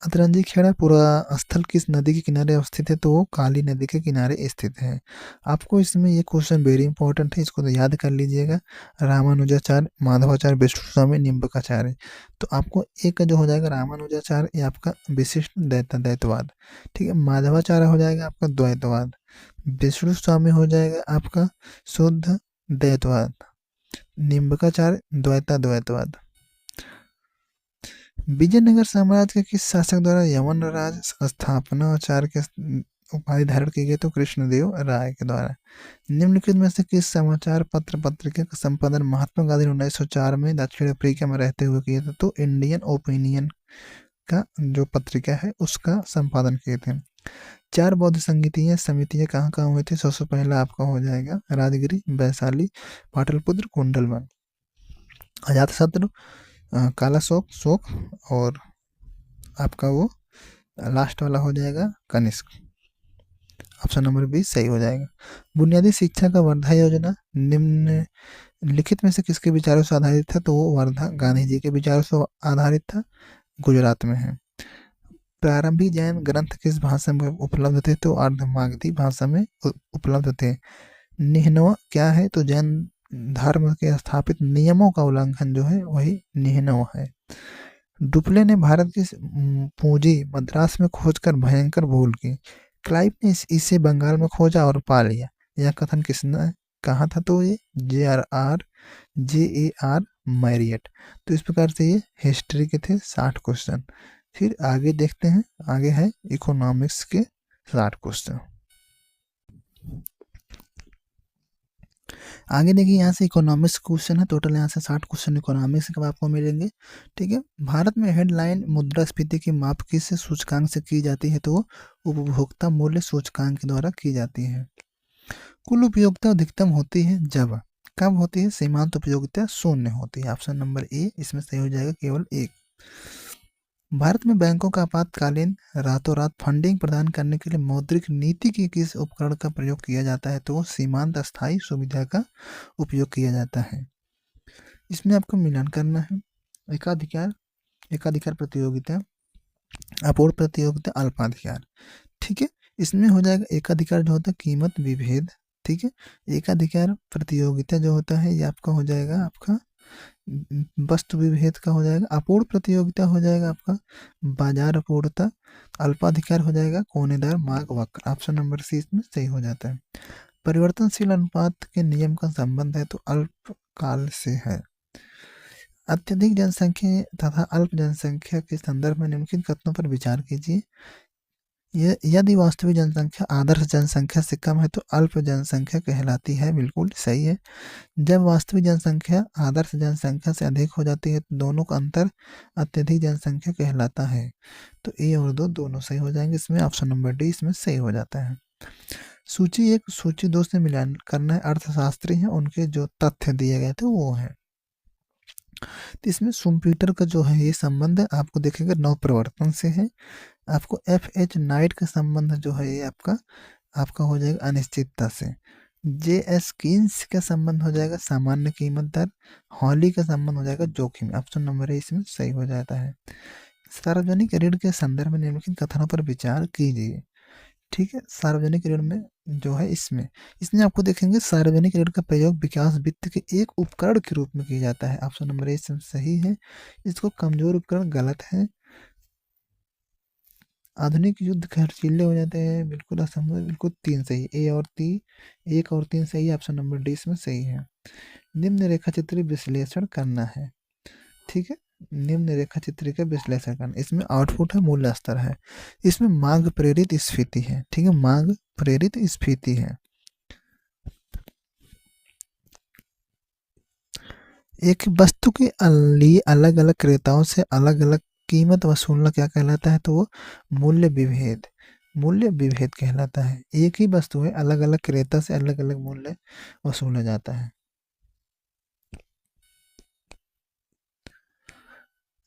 अतरंजी खेड़ा पूरा स्थल किस नदी के किनारे अवस्थित है? तो वो काली नदी के किनारे स्थित है। आपको इसमें ये क्वेश्चन वेरी इंपॉर्टेंट है, इसको तो याद कर लीजिएगा। रामानुजाचार्य, माधवाचार्य, विष्णु स्वामी, निम्बकाचार्य। तो आपको एक का जो हो जाएगा रामानुजाचार्य, ये आपका विशिष्ट द्वैतवाद, ठीक है। माधवाचार्य हो जाएगा आपका द्वैतवाद। विष्णु स्वामी हो जाएगा आपका शुद्ध द्वैतवाद। निम्बकाचार्य द्वैतवाद। विजयनगर साम्राज्य के किस शासक द्वारा यवन राज स्थापना आचार्य के उपाधि धारण की गई? तो कृष्णदेव राय के द्वारा। निम्नलिखित में से किस समाचार पत्र पत्रिका का संपादन महात्मा गांधी ने 1904 में दक्षिण अफ्रीका में रहते हुए किया था? तो इंडियन ओपिनियन का जो पत्रिका है उसका संपादन किए थे। 4 बौद्ध संगीतीय समितियां कहाँ कहाँ हुई थी? सबसे पहला आपका हो जाएगा राजगिरी, वैशाली, पाटलिपुत्र, कुंडलवन। अजातशत्रु, काला शोक और आपका वो लास्ट वाला हो जाएगा कनिष्क। ऑप्शन नंबर 20 सही हो जाएगा। बुनियादी शिक्षा का वर्धा योजना निम्नलिखित में से किसके विचारों से आधारित था? तो वो वर्धा गांधी जी के विचारों से आधारित था, गुजरात में है। प्रारंभिक जैन ग्रंथ किस भाषा में उपलब्ध थे? तो अर्धमागधी भाषा में उपलब्ध थे। निहनवा क्या है? तो जैन धर्म के स्थापित नियमों का उल्लंघन जो है वही निहनवा है। डुप्ले ने भारत की पूंजी मद्रास में खोजकर भयंकर भूल की। क्लाइव ने इसे बंगाल में खोजा और पा लिया। यह कथन किसने कहा था? तो ये JAR मैरियट। तो इस प्रकार से ये हिस्ट्री के थे 60 क्वेश्चन। फिर आगे देखते हैं, आगे है इकोनॉमिक्स के 60 क्वेश्चन। आगे देखिए, यहाँ से इकोनॉमिक्स क्वेश्चन है, टोटल यहाँ से 60 क्वेश्चन इकोनॉमिक्स के आपको मिलेंगे, ठीक है। भारत में हेडलाइन मुद्रास्फीति की माप किस सूचकांक से की जाती है? तो उपभोक्ता मूल्य सूचकांक के द्वारा की जाती है। कुल उपयोगिता अधिकतम होती है जब, कब होती है? सीमांत उपयोगिता 0 होती है। ऑप्शन नंबर ए इसमें सही हो जाएगा, केवल 1। भारत में बैंकों का आपातकालीन रातों रात फंडिंग प्रदान करने के लिए मौद्रिक नीति के किस उपकरण का प्रयोग किया जाता है? तो वो सीमांत अस्थायी सुविधा का उपयोग किया जाता है। इसमें आपको मिलान करना है। एकाधिकार प्रतियोगिता, अपूर्ण प्रतियोगिता, अल्पाधिकार, ठीक है। इसमें हो जाएगा एकाधिकार जो होता है कीमत विभेद, ठीक है। एकाधिकार प्रतियोगिता जो होता है ये आपका हो जाएगा आपका वस्तु विभेद का हो जाएगा। अपूर्ण प्रतियोगिता हो जाएगा आपका बाजार अपूर्णता। अल्पाधिकार हो जाएगा कोनेदार मार्ग वक्र। ऑप्शन नंबर सी इसमें सही हो जाता है। परिवर्तनशील अनुपात के नियम का संबंध है? तो अल्पकाल से है। अत्यधिक जनसंख्या तथा अल्प जनसंख्या के संदर्भ में निम्नलिखित कथनों पर विचार कीजिए। यदि वास्तविक जनसंख्या आदर्श जनसंख्या से कम है तो अल्प जनसंख्या कहलाती है। बिल्कुल सही है। जब वास्तविक जनसंख्या आदर्श जनसंख्या से अधिक हो जाती है तो दोनों का अंतर अत्यधिक जनसंख्या कहलाता है। तो ए और दो दोनों सही हो जाएंगे। इसमें ऑप्शन नंबर डी इसमें सही हो जाता है। सूची 1 सूची 2 से मिलान करना है। अर्थशास्त्री हैं, उनके जो तथ्य दिए गए थे वो हैं। तो इसमें सुम्पीटर का जो है ये संबंध है आपको देखेगा नवप्रवर्तन से है। आपको FH नाइट का संबंध जो है ये आपका हो जाएगा अनिश्चितता से। JS कीन्स का संबंध हो जाएगा सामान्य कीमत दर। हॉली का संबंध हो जाएगा जोखिम। ऑप्शन नंबर ए इसमें सही हो जाता है। सार्वजनिक ऋण के संदर्भ में निम्नलिखित कथनों पर विचार कीजिए, ठीक है। सार्वजनिक ऋण में जो है इसमें आपको देखेंगे सार्वजनिक ऋण का प्रयोग विकास वित्त के एक उपकरण के रूप में किया जाता है। ऑप्शन नंबर ए इसमें सही है। इसको कमजोर उपकरण गलत है। आधुनिक युद्ध खर्चीले हो जाते हैं, बिल्कुल असंभव, बिल्कुल 3 सही। एक और 3 सही। ऑप्शन नंबर डी इसमें सही है। निम्न रेखा चित्र विश्लेषण करना है, ठीक है। निम्न रेखा चित्र का विश्लेषण करना, इसमें आउटपुट है, मूल्य स्तर है, इसमें मांग प्रेरित स्फीति है, ठीक है। मांग प्रेरित स्फीति है। एक वस्तु के लिए अलग अलग क्रेताओं से अलग अलग कीमत वसूलना क्या कहलाता है? तो वो मूल्य विभेद कहलाता है। एक ही वस्तु है, अलग अलग क्रेता से अलग अलग मूल्य वसूला जाता है।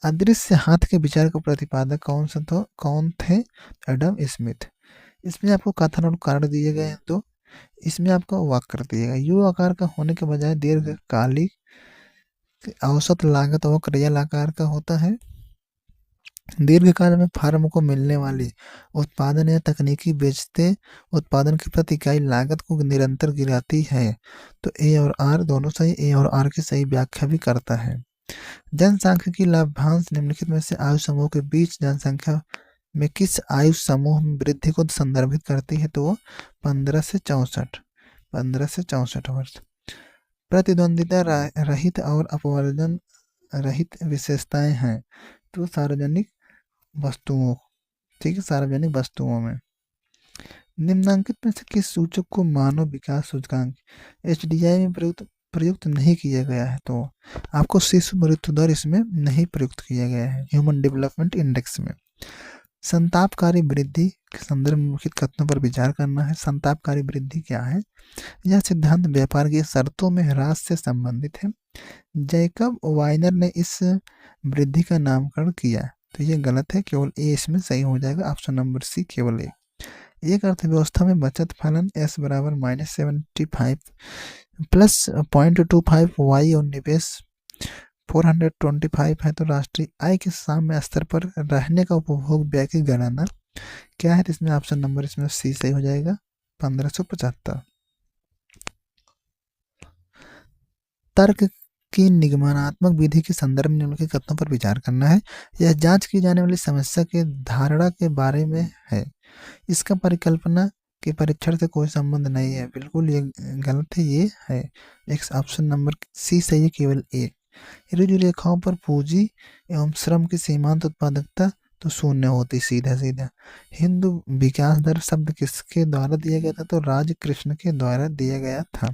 अदृश्य हाथ के विचार का प्रतिपादक कौन थे? Adam Smith. इसमें आपको कथन और कारण दिए गए हैं, तो इसमें आपको वक्र दिएगा। यू आकार का होने के बजाय दीर्घकालिक औसत लागत वक्र रियल आकार का होता है। दीर्घकाल में फर्म को मिलने वाली उत्पादन या तकनीकी बेचते उत्पादन की प्रति इकाई लागत को निरंतर गिराती है। तो ए और आर दोनों सही, ए और आर की सही व्याख्या भी करता है। जनसांख्यिकी लाभांश निम्नलिखित में से आयु समूह के बीच जनसंख्या में किस आयु समूह में वृद्धि को संदर्भित करती है? तो वो 15 से 64 वर्ष। प्रतिद्वंदिता रहित और अपवर्जन रहित विशेषताएं हैं, तो सार्वजनिक वस्तुओं, ठीक है, सार्वजनिक वस्तुओं में। निम्नांकित में से किस सूचक को मानव विकास सूचकांक HDI में प्रयुक्त नहीं किया गया है? तो आपको शिशु मृत्यु दर इसमें नहीं प्रयुक्त किया गया है ह्यूमन डेवलपमेंट इंडेक्स में। संतापकारी वृद्धि के संदर्भ में मुख्य कथनों पर विचार करना है। संतापकारी वृद्धि क्या है? यह सिद्धांत व्यापार की शर्तों में ह्रास से संबंधित है। जैकब वाइनर ने इस वृद्धि का नामकरण किया, तो ये गलत है, केवल ए इसमें सही हो जाएगा, ऑप्शन नंबर सी केवल ए। एक अर्थव्यवस्था में बचत फलन S बराबर -75 प्लस 0.25 y और निवेश 425 है, तो राष्ट्रीय आय के साम्य स्तर पर रहने का उपभोग व्यय की गणना क्या है? तो इसमें ऑप्शन नंबर इसमें सी सही हो जाएगा, 1575। तर्क की निगमनात्मक विधि के संदर्भ में निम्नलिखित कथनों पर विचार करना है। यह जांच की जाने वाली समस्या के धारणा के बारे में है। इसका परिकल्पना के परीक्षण से कोई संबंध नहीं है, बिल्कुल ये गलत है, ये है एक ऑप्शन नंबर सी सही है, केवल ए। ऋजु रेखाओं पर पूंजी एवं श्रम की सीमांत उत्पादकता तो शून्य होती, सीधा सीधा। हिंदू विकास दर शब्द किसके द्वारा दिया गया था? तो राज कृष्ण के द्वारा दिया गया था।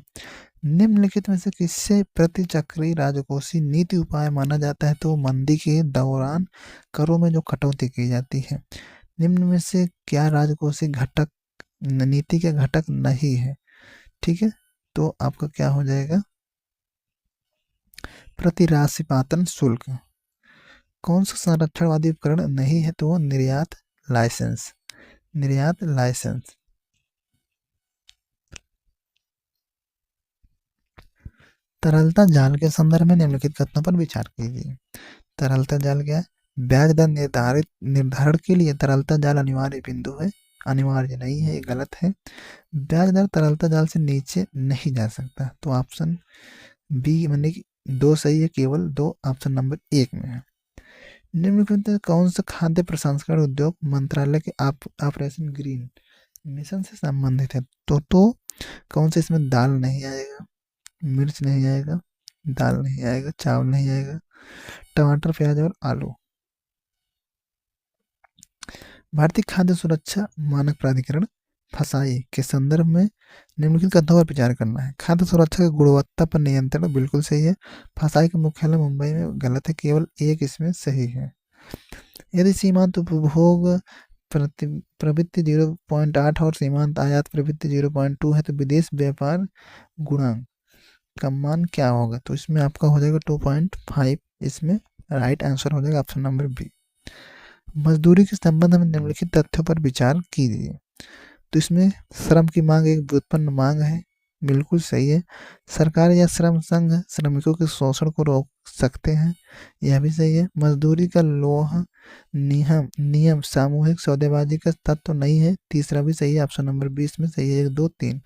निम्नलिखित में से किससे प्रतिचक्री राजकोषीय नीति उपाय माना जाता है? तो मंदी के दौरान करों में जो कटौती की जाती है। निम्न में से क्या राजकोषीय घटक नीति के घटक नहीं है? ठीक है, तो आपका क्या हो जाएगा? प्रतिराशिपातन शुल्क। कौन सा संरक्षणवादी उपकरण नहीं है? तो निर्यात लाइसेंस, निर्यात लाइसेंस। तरलता जाल के संदर्भ में निम्नलिखित कथनों पर विचार कीजिए। तरलता जाल क्या है? ब्याज दर निर्धारण के लिए तरलता जाल अनिवार्य बिंदु है, अनिवार्य नहीं है, ये गलत है। ब्याज दर तरलता जाल से नीचे नहीं जा सकता, तो ऑप्शन बी यानी कि दो सही है, केवल दो ऑप्शन नंबर एक में है। निम्नलिखित कौन सा खाद्य प्रसंस्करण उद्योग मंत्रालय के ऑपरेशन ग्रीन मिशन से संबंधित है? तो कौन सा इसमें दाल नहीं आएगा, मिर्च नहीं आएगा, दाल नहीं आएगा, चावल नहीं आएगा, टमाटर, प्याज और आलू। भारतीय खाद्य सुरक्षा मानक प्राधिकरण फसाई के संदर्भ में निम्नलिखित कथनों पर विचार करना है। खाद्य सुरक्षा की गुणवत्ता पर नियंत्रण, बिल्कुल सही है। फसाई का मुख्यालय मुंबई में, गलत है, केवल एक इसमें सही है। यदि सीमांत उपभोग प्रवृत्ति 0.8 और सीमांत आयात प्रवृत्ति 0.2 है, तो विदेश व्यापार गुणांक का मान क्या होगा? तो इसमें आपका हो जाएगा 2.5, इसमें राइट आंसर हो जाएगा ऑप्शन नंबर बी। मजदूरी के संबंध में निम्नलिखित तथ्यों पर विचार कीजिए। तो इसमें श्रम की मांग एक व्युत्पन्न मांग है, बिल्कुल सही है। सरकार या श्रम संघ श्रमिकों के शोषण को रोक सकते हैं, यह भी सही है। मजदूरी का लोह नियम सामूहिक सौदेबाजी का तत्व नहीं है, तीसरा भी सही है, ऑप्शन नंबर 20 में सही है, 1 2 3।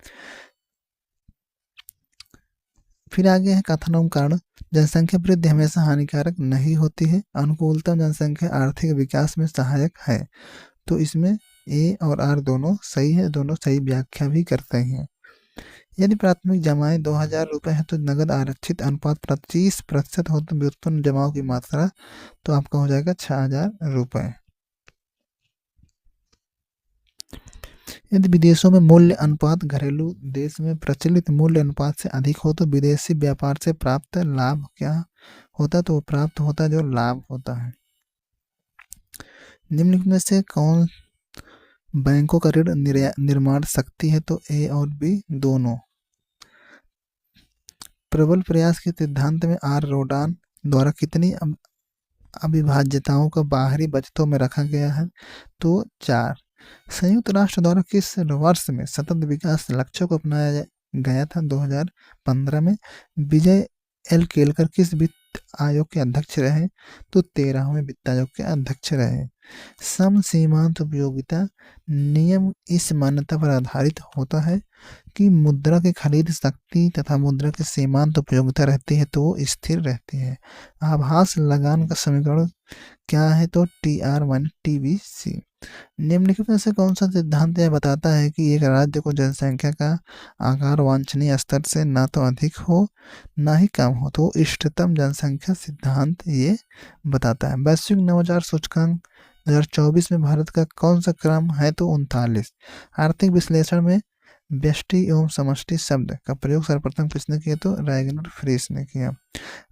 फिर आगे है कथन एवं कारण। जनसंख्या वृद्धि हमेशा हानिकारक नहीं होती है, अनुकूलतम जनसंख्या आर्थिक विकास में सहायक है। तो इसमें ए और आर दोनों सही है, दोनों सही व्याख्या भी करते हैं। यदि प्राथमिक जमाएं 2000 रुपये है, तो नगद आरक्षित अनुपात 25% हो, तो व्युत्पन्न जमाओं की मात्रा तो आपका हो जाएगा 6000 रुपये। यदि विदेशों में मूल्य अनुपात घरेलू देश में प्रचलित मूल्य अनुपात से अधिक हो, तो विदेशी व्यापार से प्राप्त लाभ क्या होता है? तो प्राप्त होता है जो लाभ होता है। निम्नलिखित में से कौन बैंकों का ऋण निर्माण सकती है? तो ए और बी दोनों। प्रबल प्रयास के सिद्धांत में आर रोडान द्वारा कितनी अविभाज्यताओं को बाहरी बजटों में रखा गया है। तो 4 संयुक्त राष्ट्र द्वारा किस वर्ष में सतत विकास लक्ष्यों को अपनाया गया था? 2015 में। विजय एल केलकर किस वित्त आयोग के अध्यक्ष रहे? तो 13वें वित्त आयोग के अध्यक्ष रहे। सम सीमांत उपयोगिता नियम इस मान्यता पर आधारित होता है कि मुद्रा की खरीद शक्ति तथा मुद्रा की सीमांत उपयोगिता रहती है तो वो स्थिर रहती है। आभास लगान का समीकरण क्या है? तो T R minus T B C. निम्नलिखित में से कौन सा सिद्धांत यह बताता है कि एक राज्य को जनसंख्या का आकार वांछनीय स्तर से ना तो अधिक हो ना ही कम हो? तो इष्टतम जनसंख्या सिद्धांत ये बताता है। वैश्विक नवाचार सूचकांक 2024 में भारत का कौन सा क्रम है? तो 39। आर्थिक विश्लेषण में व्यष्टि एवं समष्टि शब्द का प्रयोग सर्वप्रथम किसने किया? तो रैगनर फ्रीस ने किया।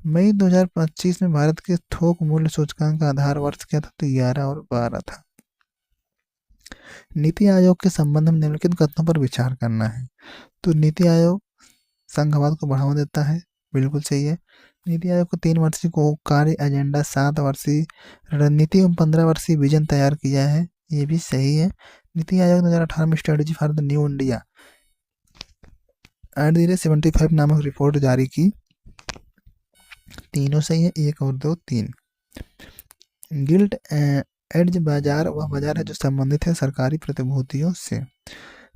मई 2025 में भारत के थोक मूल्य सूचकांक का आधार वर्ष क्या था? तो 11 और 12 था। नीति आयोग के संबंध में निम्नलिखित कथनों पर विचार करना है। तो नीति आयोग संघवाद को बढ़ावा देता है, बिल्कुल सही है। नीति आयोग को 3 वर्षीय को कार्य एजेंडा, 7 वर्षीय रणनीति एवं 15 वर्षीय विजन तैयार किया है, ये भी सही है। नीति आयोग ने 2018 में strategy for the new India @75 नामक रिपोर्ट जारी की। तीनों सही है, 1 और 2 3। गिल्ट एड्ज बाजार वह बाजार है जो संबंधित है सरकारी प्रतिभूतियों से।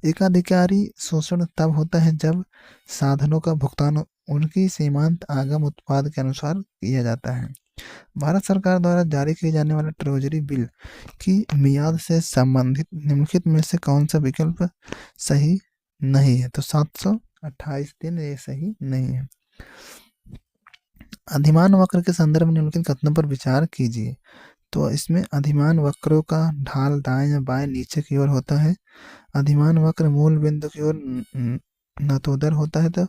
एकाधिकारी शोषण तब होता है जब साधनों का भुगतान उनकी सीमांत आगम उत्पाद के अनुसार किया जाता है। भारत सरकार द्वारा जारी किए जाने वाले ट्रेजरी बिल की मियाद से संबंधित निम्नलिखित में से कौन सा विकल्प सही नहीं है? तो 728 दिन ये सही नहीं है। अधिमान वक्र के संदर्भ में निम्नलिखित कथनों पर विचार कीजिए। तो इसमें अधिमान वक्रों का ढाल दाएं या बाएं नीचे की ओर होता है। अधिमान वक्र मूल बिंदु की ओर न तो उधर होता है, तो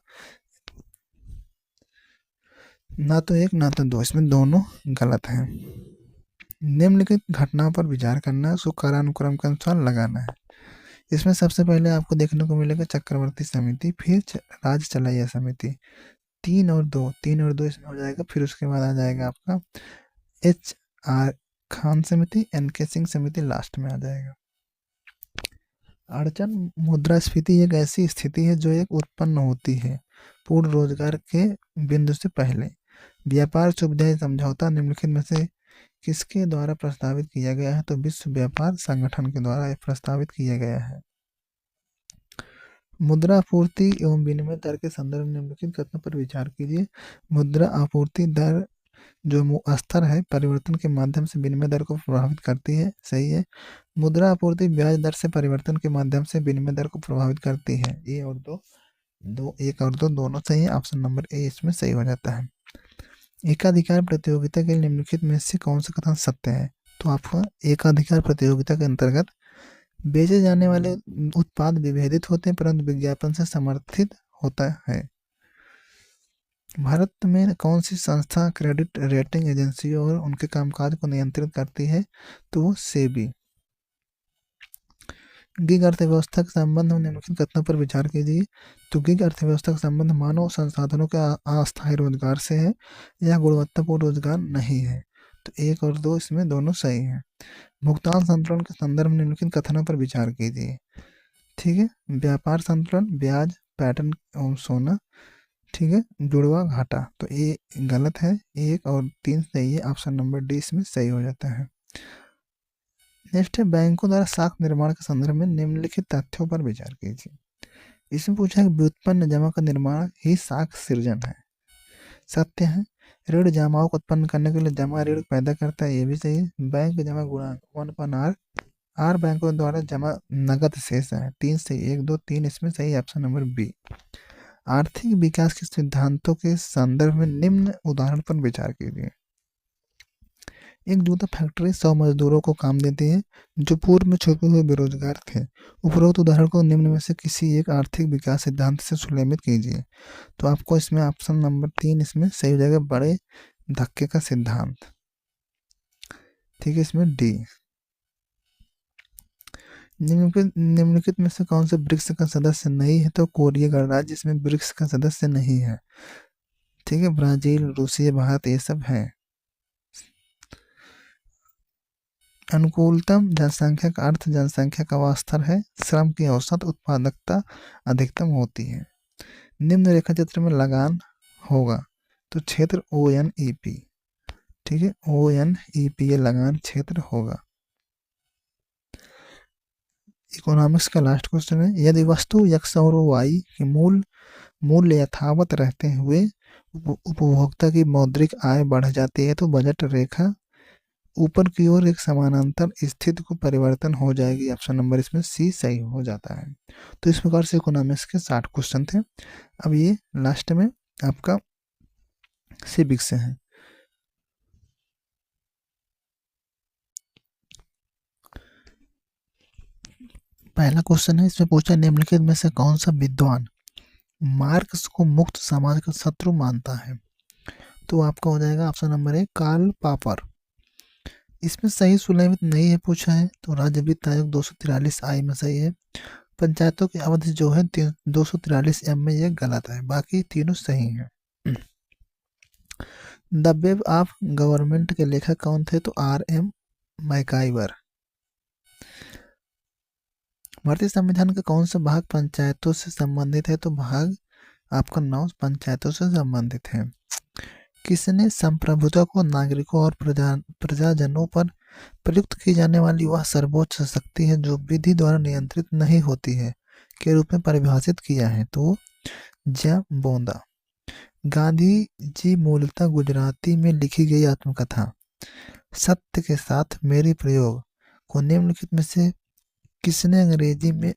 ना तो 1 ना तो 2, इसमें दोनों गलत हैं। निम्नलिखित घटनाओं पर विचार करना है, उसको कालानुक्रम के अनुसार लगाना है। इसमें सबसे पहले आपको देखने को मिलेगा चक्रवर्ती समिति, फिर राज चलाइया समिति। 3 और 2 इसमें हो जाएगा। फिर उसके बाद आ जाएगा आपका एच आर खान समिति, एन के सिंह समिति लास्ट में आ जाएगा। अड़चन मुद्रास्फीति एक ऐसी स्थिति है जो एक उत्पन्न होती है पूर्ण रोजगार के बिंदु से पहले। व्यापार सुविधा समझौता निम्नलिखित में से किसके द्वारा प्रस्तावित किया गया है? तो विश्व व्यापार संगठन के द्वारा प्रस्तावित किया गया है। मुद्रा आपूर्ति एवं विनिमय दर के संदर्भ में निम्नलिखित कथनों पर विचार कीजिए। मुद्रा आपूर्ति दर जो स्तर है परिवर्तन के माध्यम से विनिमय दर को प्रभावित करती है, सही है। मुद्रा आपूर्ति ब्याज दर से परिवर्तन के माध्यम से विनिमय दर को प्रभावित करती है। 1 और 2 दोनों सही है। ऑप्शन नंबर ए इसमें सही हो जाता है। एकाधिकार प्रतियोगिता के निम्नलिखित में से कौन सा कथन सत्य है? तो आपका एकाधिकार प्रतियोगिता के अंतर्गत बेचे जाने वाले उत्पाद विभेदित होते हैं परंतु विज्ञापन से समर्थित होता है। भारत में कौन सी संस्था क्रेडिट रेटिंग एजेंसियों और उनके कामकाज को नियंत्रित करती है? तो वो सेबी। गिग अर्थव्यवस्था के संबंध में निम्नलिखित कथनों पर विचार कीजिए। तो गिग अर्थव्यवस्था का संबंध मानव संसाधनों के अस्थायी रोजगार से है या गुणवत्तापूर्ण रोजगार नहीं है। तो 1 और 2 इसमें दोनों सही हैं। भुगतान संतुलन के संदर्भ में निम्नलिखित कथनों पर विचार कीजिए। ठीक है, व्यापार संतुलन, ब्याज पैटर्न एवं सोना, ठीक है, जुड़वा घाटा। तो ये गलत है, 1 और 3 सही है। ऑप्शन नंबर डी इसमें सही हो जाता है। नेक्स्ट है बैंकों द्वारा साख निर्माण के संदर्भ में निम्नलिखित तथ्यों पर विचार कीजिए। इसमें पूछा है व्युत्पन्न जमा का निर्माण ही साख सृजन है, सत्य है। ऋण जमाओं को उत्पन्न करने के लिए जमा ऋण पैदा करता है, ये भी सही है। बैंक जमा गुणांक 1/r, आर बैंकों द्वारा जमा नगद शेष है, 3 से 1 2 3 इसमें सही। Option number B. आर्थिक विकास के सिद्धांतों के संदर्भ में निम्न उदाहरण पर विचार कीजिए। एक जूता फैक्ट्री 100 मजदूरों को काम देती है जो पूर्व में छुपे हुए बेरोजगार थे। उपरोक्त उदाहरण को निम्न में से किसी एक आर्थिक विकास सिद्धांत से सुलेखित कीजिए। तो आपको इसमें ऑप्शन नंबर 3 इसमें सही हो जाएगा, बड़े धक्के का सिद्धांत। ठीक है, इसमें डी। निम्नलिखित में से कौन से ब्रिक्स का सदस्य नहीं है? तो कोरिया गणराज्य इसमें ब्रिक्स का सदस्य नहीं है। ठीक है, ब्राजील, रूसिया, भारत ये सब है। अनुकूलतम जनसंख्या का अर्थ जनसंख्या का वह स्तर है, श्रम की औसत उत्पादकता अधिकतम होती है। निम्न रेखा चित्र में लगान होगा तो क्षेत्र ONEP, ठीक है, ONEP ये लगान क्षेत्र होगा। इकोनॉमिक्स का लास्ट क्वेश्चन है, यदि वस्तु x और y के मूल्य यथावत रहते हुए उपभोक्ता की मौद्रिक आय बढ़ जाती है तो बजट रेखा ऊपर की ओर एक समानांतर स्थिति को परिवर्तन हो जाएगी। ऑप्शन नंबर इसमें सी सही हो जाता है। तो इस प्रकार से इकोनॉमिक्स के 60 क्वेश्चन थे। अब ये लास्ट में आपका सिविक्स से है। पहला क्वेश्चन है, इसमें पूछा निम्नलिखित में से कौन सा विद्वान मार्क्स को मुक्त समाज का शत्रु मानता है। तो आपका हो जाएगा option number A Karl Popper. इसमें सही सुलैमित नहीं है पूछा है, तो राज्य वित्त आयोग 243 आई में सही है। पंचायतों की अवधि जो है 243 एम में ये गलत है, बाकी तीनों सही हैं। द वेब ऑफ गवर्नमेंट के लेखक कौन थे, तो RM मैकाइवर। भारतीय संविधान का कौन सा भाग पंचायतों से संबंधित है, तो भाग आपका 9 पंचायतों से संबंधित है। किसने संप्रभुता को नागरिकों और प्रजाजनों पर प्रयुक्त की जाने वाली वह सर्वोच्च शक्ति है जो विधि द्वारा नियंत्रित नहीं होती है के रूप में परिभाषित किया है, तो जयबोंदा। गांधी जी मूलतः गुजराती में लिखी गई आत्मकथा सत्य के साथ मेरी प्रयोग को निम्नलिखित में से किसने अंग्रेजी में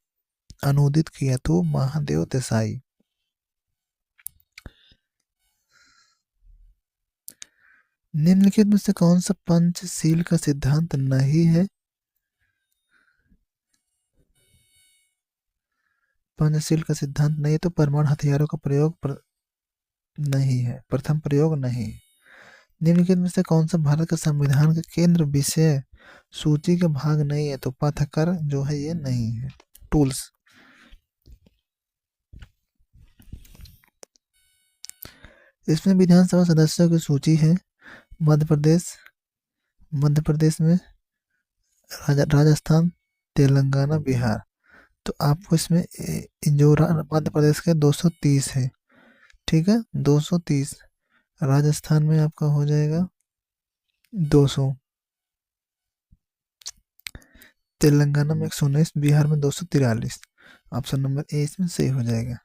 अनुदित किया, तो महादेव देसाई। निम्नलिखित में से कौन सा पंचशील का सिद्धांत नहीं है, पंचशील का सिद्धांत नहीं है तो परमाणु हथियारों का प्रयोग नहीं है, प्रथम प्रयोग नहीं। निम्नलिखित में से कौन सा भारत के संविधान का केंद्र विषय सूची का भाग नहीं है, तो पथकर जो है ये नहीं है, टूल्स। इसमें विधानसभा सदस्यों की सूची है, मध्य प्रदेश में राजस्थान, तेलंगाना, बिहार। तो आपको इसमें जो मध्य प्रदेश के 230 है, ठीक है, 230। राजस्थान में आपका हो जाएगा 200, तेलंगाना में 119, बिहार में 243। ऑप्शन नंबर ए इसमें सही हो जाएगा।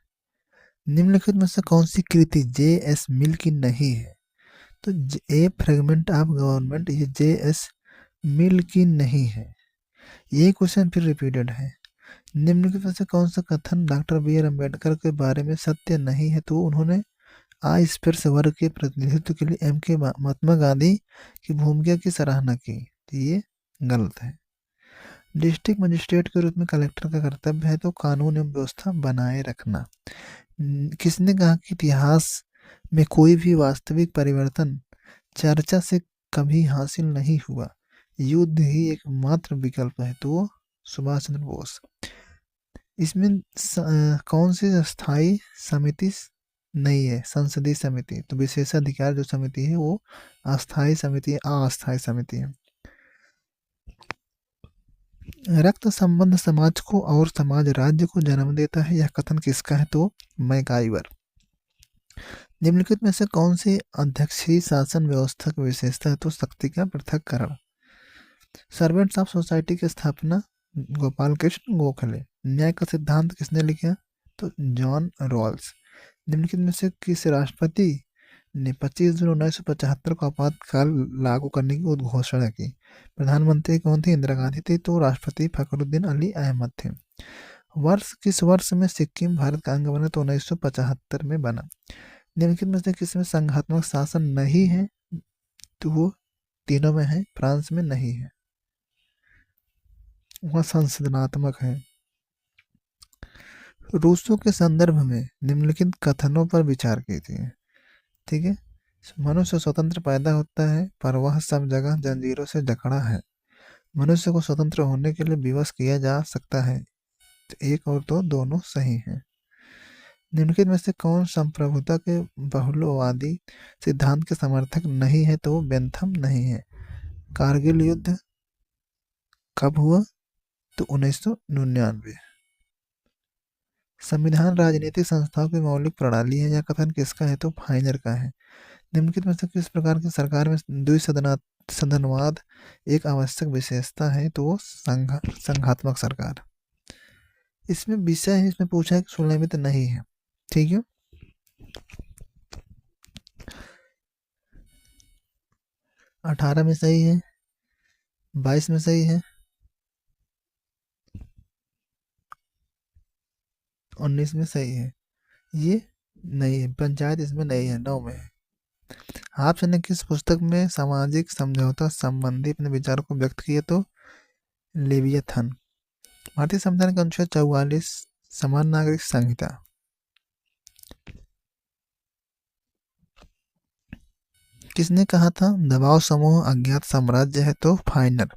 निम्नलिखित में से कौन सी कृति JS मिल की नहीं है, तो ए फ्रेगमेंट ऑफ गवर्नमेंट ये JS मिल की नहीं है। ये क्वेश्चन फिर रिपीटेड है। निम्नलिखित में से कौन सा कथन डॉक्टर BR अम्बेडकर के बारे में सत्य नहीं है, तो उन्होंने अस्पृश्य वर्ग के प्रतिनिधित्व के लिए MK महात्मा गांधी की भूमिका की सराहना की, तो ये गलत है। डिस्ट्रिक्ट मजिस्ट्रेट के रूप में कलेक्टर का कर्तव्य है, तो कानून एवं व्यवस्था बनाए रखना। किसने कहा कि इतिहास में कोई भी वास्तविक परिवर्तन चर्चा से कभी हासिल नहीं हुआ, युद्ध ही एकमात्र विकल्प है, तो वो सुभाष चंद्र बोस। इसमें कौन सी स्थायी समिति नहीं है, संसदीय समिति, तो विशेषाधिकार जो समिति है वो अस्थायी समिति है, अस्थायी समिति है। रक्त संबंध समाज को और समाज राज्य को जन्म देता है, यह कथन किसका है, तो मैकाइवर। निम्नलिखित में से कौन सी अध्यक्षीय शासन व्यवस्था की विशेषता है, तो शक्ति का पृथक्करण। सर्वेंट्स ऑफ सोसाइटी की स्थापना गोपाल कृष्ण गोखले। न्याय का सिद्धांत किसने लिखा, तो जॉन रॉल्स। निम्नलिखित में से किस राष्ट्रपति ने 25 जून 1975 को आपातकाल लागू करने की उद्घोषणा की। प्रधानमंत्री कौन थे, इंदिरा गांधी थी, तो राष्ट्रपति फखरुद्दीन अली अहमद थे। वर्ष किस वर्ष में सिक्किम भारत का अंग बना, तो 1975 में बना। निम्नलिखित में से किसमें संघात्मक शासन नहीं है, तो वो तीनों में है, फ्रांस में नहीं है, वह संशोधनात्मक है। रूसों के संदर्भ में निम्नलिखित कथनों पर विचार कीजिए, ठीक है। मनुष्य स्वतंत्र पैदा होता है पर वह सब जगह जंजीरों से जकड़ा है। मनुष्य को स्वतंत्र होने के लिए विवश किया जा सकता है, तो एक और दो दोनों सही हैं। निम्नलिखित में से कौन संप्रभुता के बहुलवादी सिद्धांत के समर्थक नहीं है, तो बेंथम नहीं है। कारगिल युद्ध कब हुआ? तो 1999। संविधान राजनीतिक संस्थाओं की मौलिक प्रणाली है, यह कथन किसका है? तो फाइनर का है। निम्नलिखित में से किस प्रकार की सरकार में द्विसदनवाद एक आवश्यक विशेषता है? तो वो संघात्मक सरकार। इसमें विषय है, इसमें पूछा है कि 16 में तो नहीं है, ठीक है। 18 में सही है, 22 में सही है, 19 में सही है, ये नहीं है। पंचायत इसमें नहीं है, 9 में है। आपसे ने किस पुस्तक में सामाजिक समझौता संबंधी अपने विचारों को व्यक्त किए? तो लेवियथन। भारतीय संविधान का अनुच्छेद 44 समान नागरिक संहिता। किसने कहा था दबाव समूह अज्ञात साम्राज्य है? तो फाइनर।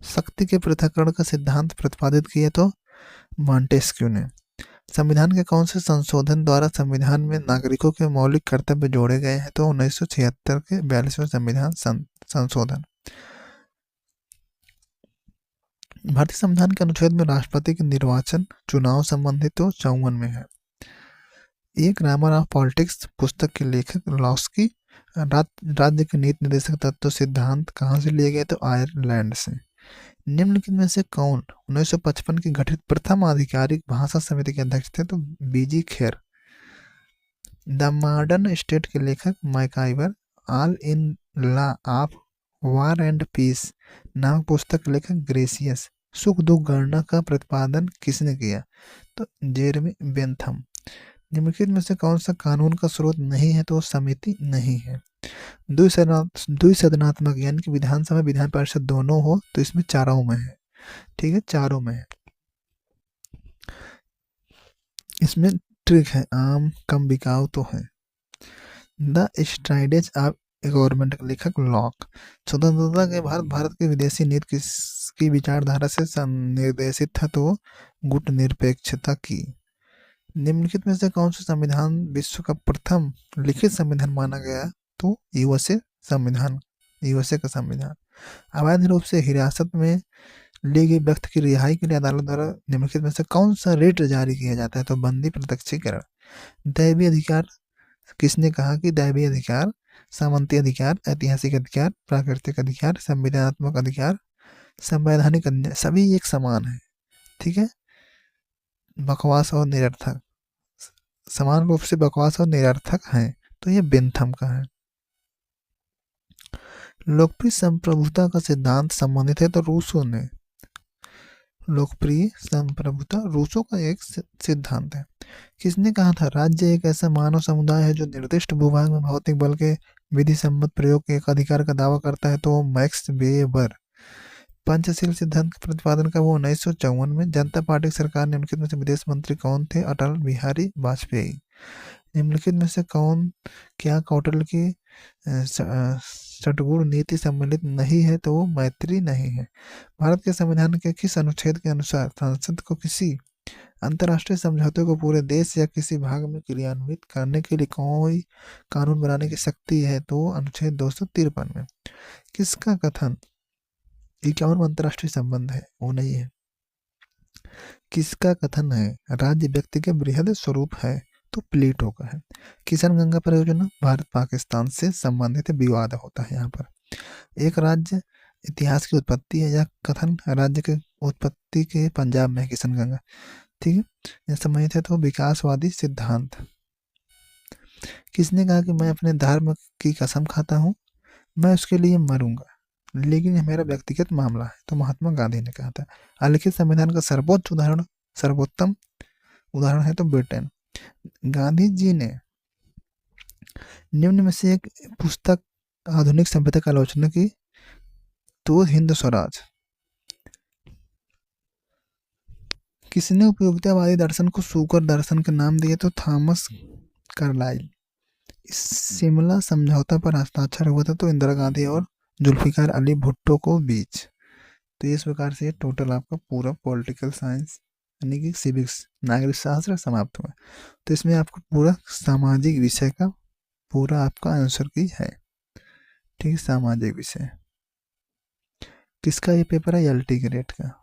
शक्ति के पृथक्करण का सिद्धांत प्रतिपादित किया तो मॉन्टेस्क्यू ने। संविधान के कौन से संशोधन द्वारा संविधान में नागरिकों के मौलिक कर्तव्य जोड़े गए हैं? तो 1976 के 42वें संविधान संशोधन। भारतीय संविधान के अनुच्छेद में राष्ट्रपति के निर्वाचन चुनाव संबंधित तो 54 में है। एक ग्रामर ऑफ पॉलिटिक्स पुस्तक के लेखक लॉस्की राज्य के नीति निर्देशक तत्व सिद्धांत कहाँ से लिए गए? तो आयरलैंड से। निम्नलिखित में से कौन 1955 की गठित प्रथम आधिकारिक भाषा समिति के अध्यक्ष थे? तो BG Kher. The modern state के लेखक MacIver all in law of war and peace नामक पुस्तक के लेखक ग्रेसियस। सुख दुख गणना का प्रतिपादन किसने किया? तो जेरेमी बेंथम। निम्नलिखित में से कौन सा कानून का स्रोत नहीं है? तो समिति नहीं है। द्विसदनात्मक यानी कि विधानसभा विधान परिषद दोनों हो तो इसमें चारों में है, ठीक है, चारों में है। इसमें ट्रिक है, आम कम बिकाऊ तो है। द स्ट्राइडेज ऑफ गवर्नमेंट का लेखक लॉक। स्वतंत्रता के भारत की विदेशी नीति किसकी विचारधारा से निर्देशित था? तो गुटनिरपेक्षता की। निम्नलिखित में से कौन सा संविधान विश्व का प्रथम लिखित संविधान माना गया? तो यूएसए संविधान, यूएसए का संविधान। अवैध रूप से हिरासत में ली गई व्यक्ति की रिहाई के लिए अदालत द्वारा निम्नलिखित में से कौन सा रिट जारी किया जाता है? तो बंदी प्रत्यक्षीकरण। दैवीय अधिकार। किसने कहा कि दैवीय अधिकार, सामंती अधिकार, ऐतिहासिक अधिकार, प्राकृतिक अधिकार, संविधानात्मक अधिकार, संवैधानिक अधिकार सभी एक समान है, ठीक है। बकवास और निरर्थक समान रूप से बकवास और निरर्थक हैं, तो ये बेंथम का है। लोकप्रिय संप्रभुता का सिद्धांत संबंधित है तो रूसो ने। लोकप्रिय संप्रभुता रूसो का एक सिद्धांत है। किसने कहा था राज्य एक ऐसा मानव समुदाय है जो निर्दिष्ट भूभाग में भौतिक बल के विधि सम्मत प्रयोग के एक अधिकार का दावा करता है? तो मैक्स वेबर। पंचशील सिद्धांत के प्रतिपादन का वो 1954 में। जनता पार्टी की सरकार निम्नलिखित में से विदेश मंत्री कौन थे? अटल बिहारी वाजपेयी। निम्नलिखित में से कौन क्या कौटिल्य की षटगुण नीति सम्मिलित नहीं है? तो वो मैत्री नहीं है। भारत के संविधान के किस अनुच्छेद के अनुसार संसद को किसी अंतर्राष्ट्रीय समझौते को पूरे देश या किसी भाग में क्रियान्वित करने के लिए कोई कानून बनाने की शक्ति है? तो अनुच्छेद 253 में। किसका कथन 51 अंतर्राष्ट्रीय संबंध है? वो नहीं है। किसका कथन है राज्य व्यक्ति के बृहद स्वरूप है? तो प्लेटो का है। किशन गंगा परियोजना भारत पाकिस्तान से संबंधित विवाद होता है यहाँ पर। एक राज्य इतिहास की उत्पत्ति है, यह कथन राज्य के उत्पत्ति के पंजाब में है किशन गंगा, ठीक है। यह संबंधित है तो विकासवादी सिद्धांत। किसने कहा कि मैं अपने धर्म की कसम खाता हूँ, मैं उसके लिए मरूंगा, लेकिन यह मेरा व्यक्तिगत मामला है? तो महात्मा गांधी ने कहा था। अलिखित संविधान का सर्वोत्तम उदाहरण है तो ब्रिटेन। गांधी जी ने निम्न में से एक पुस्तक आधुनिक सभ्यता की आलोचना की? तो हिंद स्वराज। किसने उपयोगितावादी दर्शन को सूकर दर्शन का नाम दिया? तो थॉमस कार्लाइल। शिमला समझौता पर हस्ताक्षर हुआ था तो इंदिरा गांधी और जुल्फिकार अली भुट्टो को बीच। तो इस प्रकार से टोटल आपका पूरा पॉलिटिकल साइंस यानी कि सिविक्स नागरिक शास्त्र समाप्त हुआ। तो इसमें आपको पूरा सामाजिक विषय का पूरा आपका आंसर की है, ठीक है, सामाजिक विषय। किसका ये पेपर है? एलटी ग्रेड का।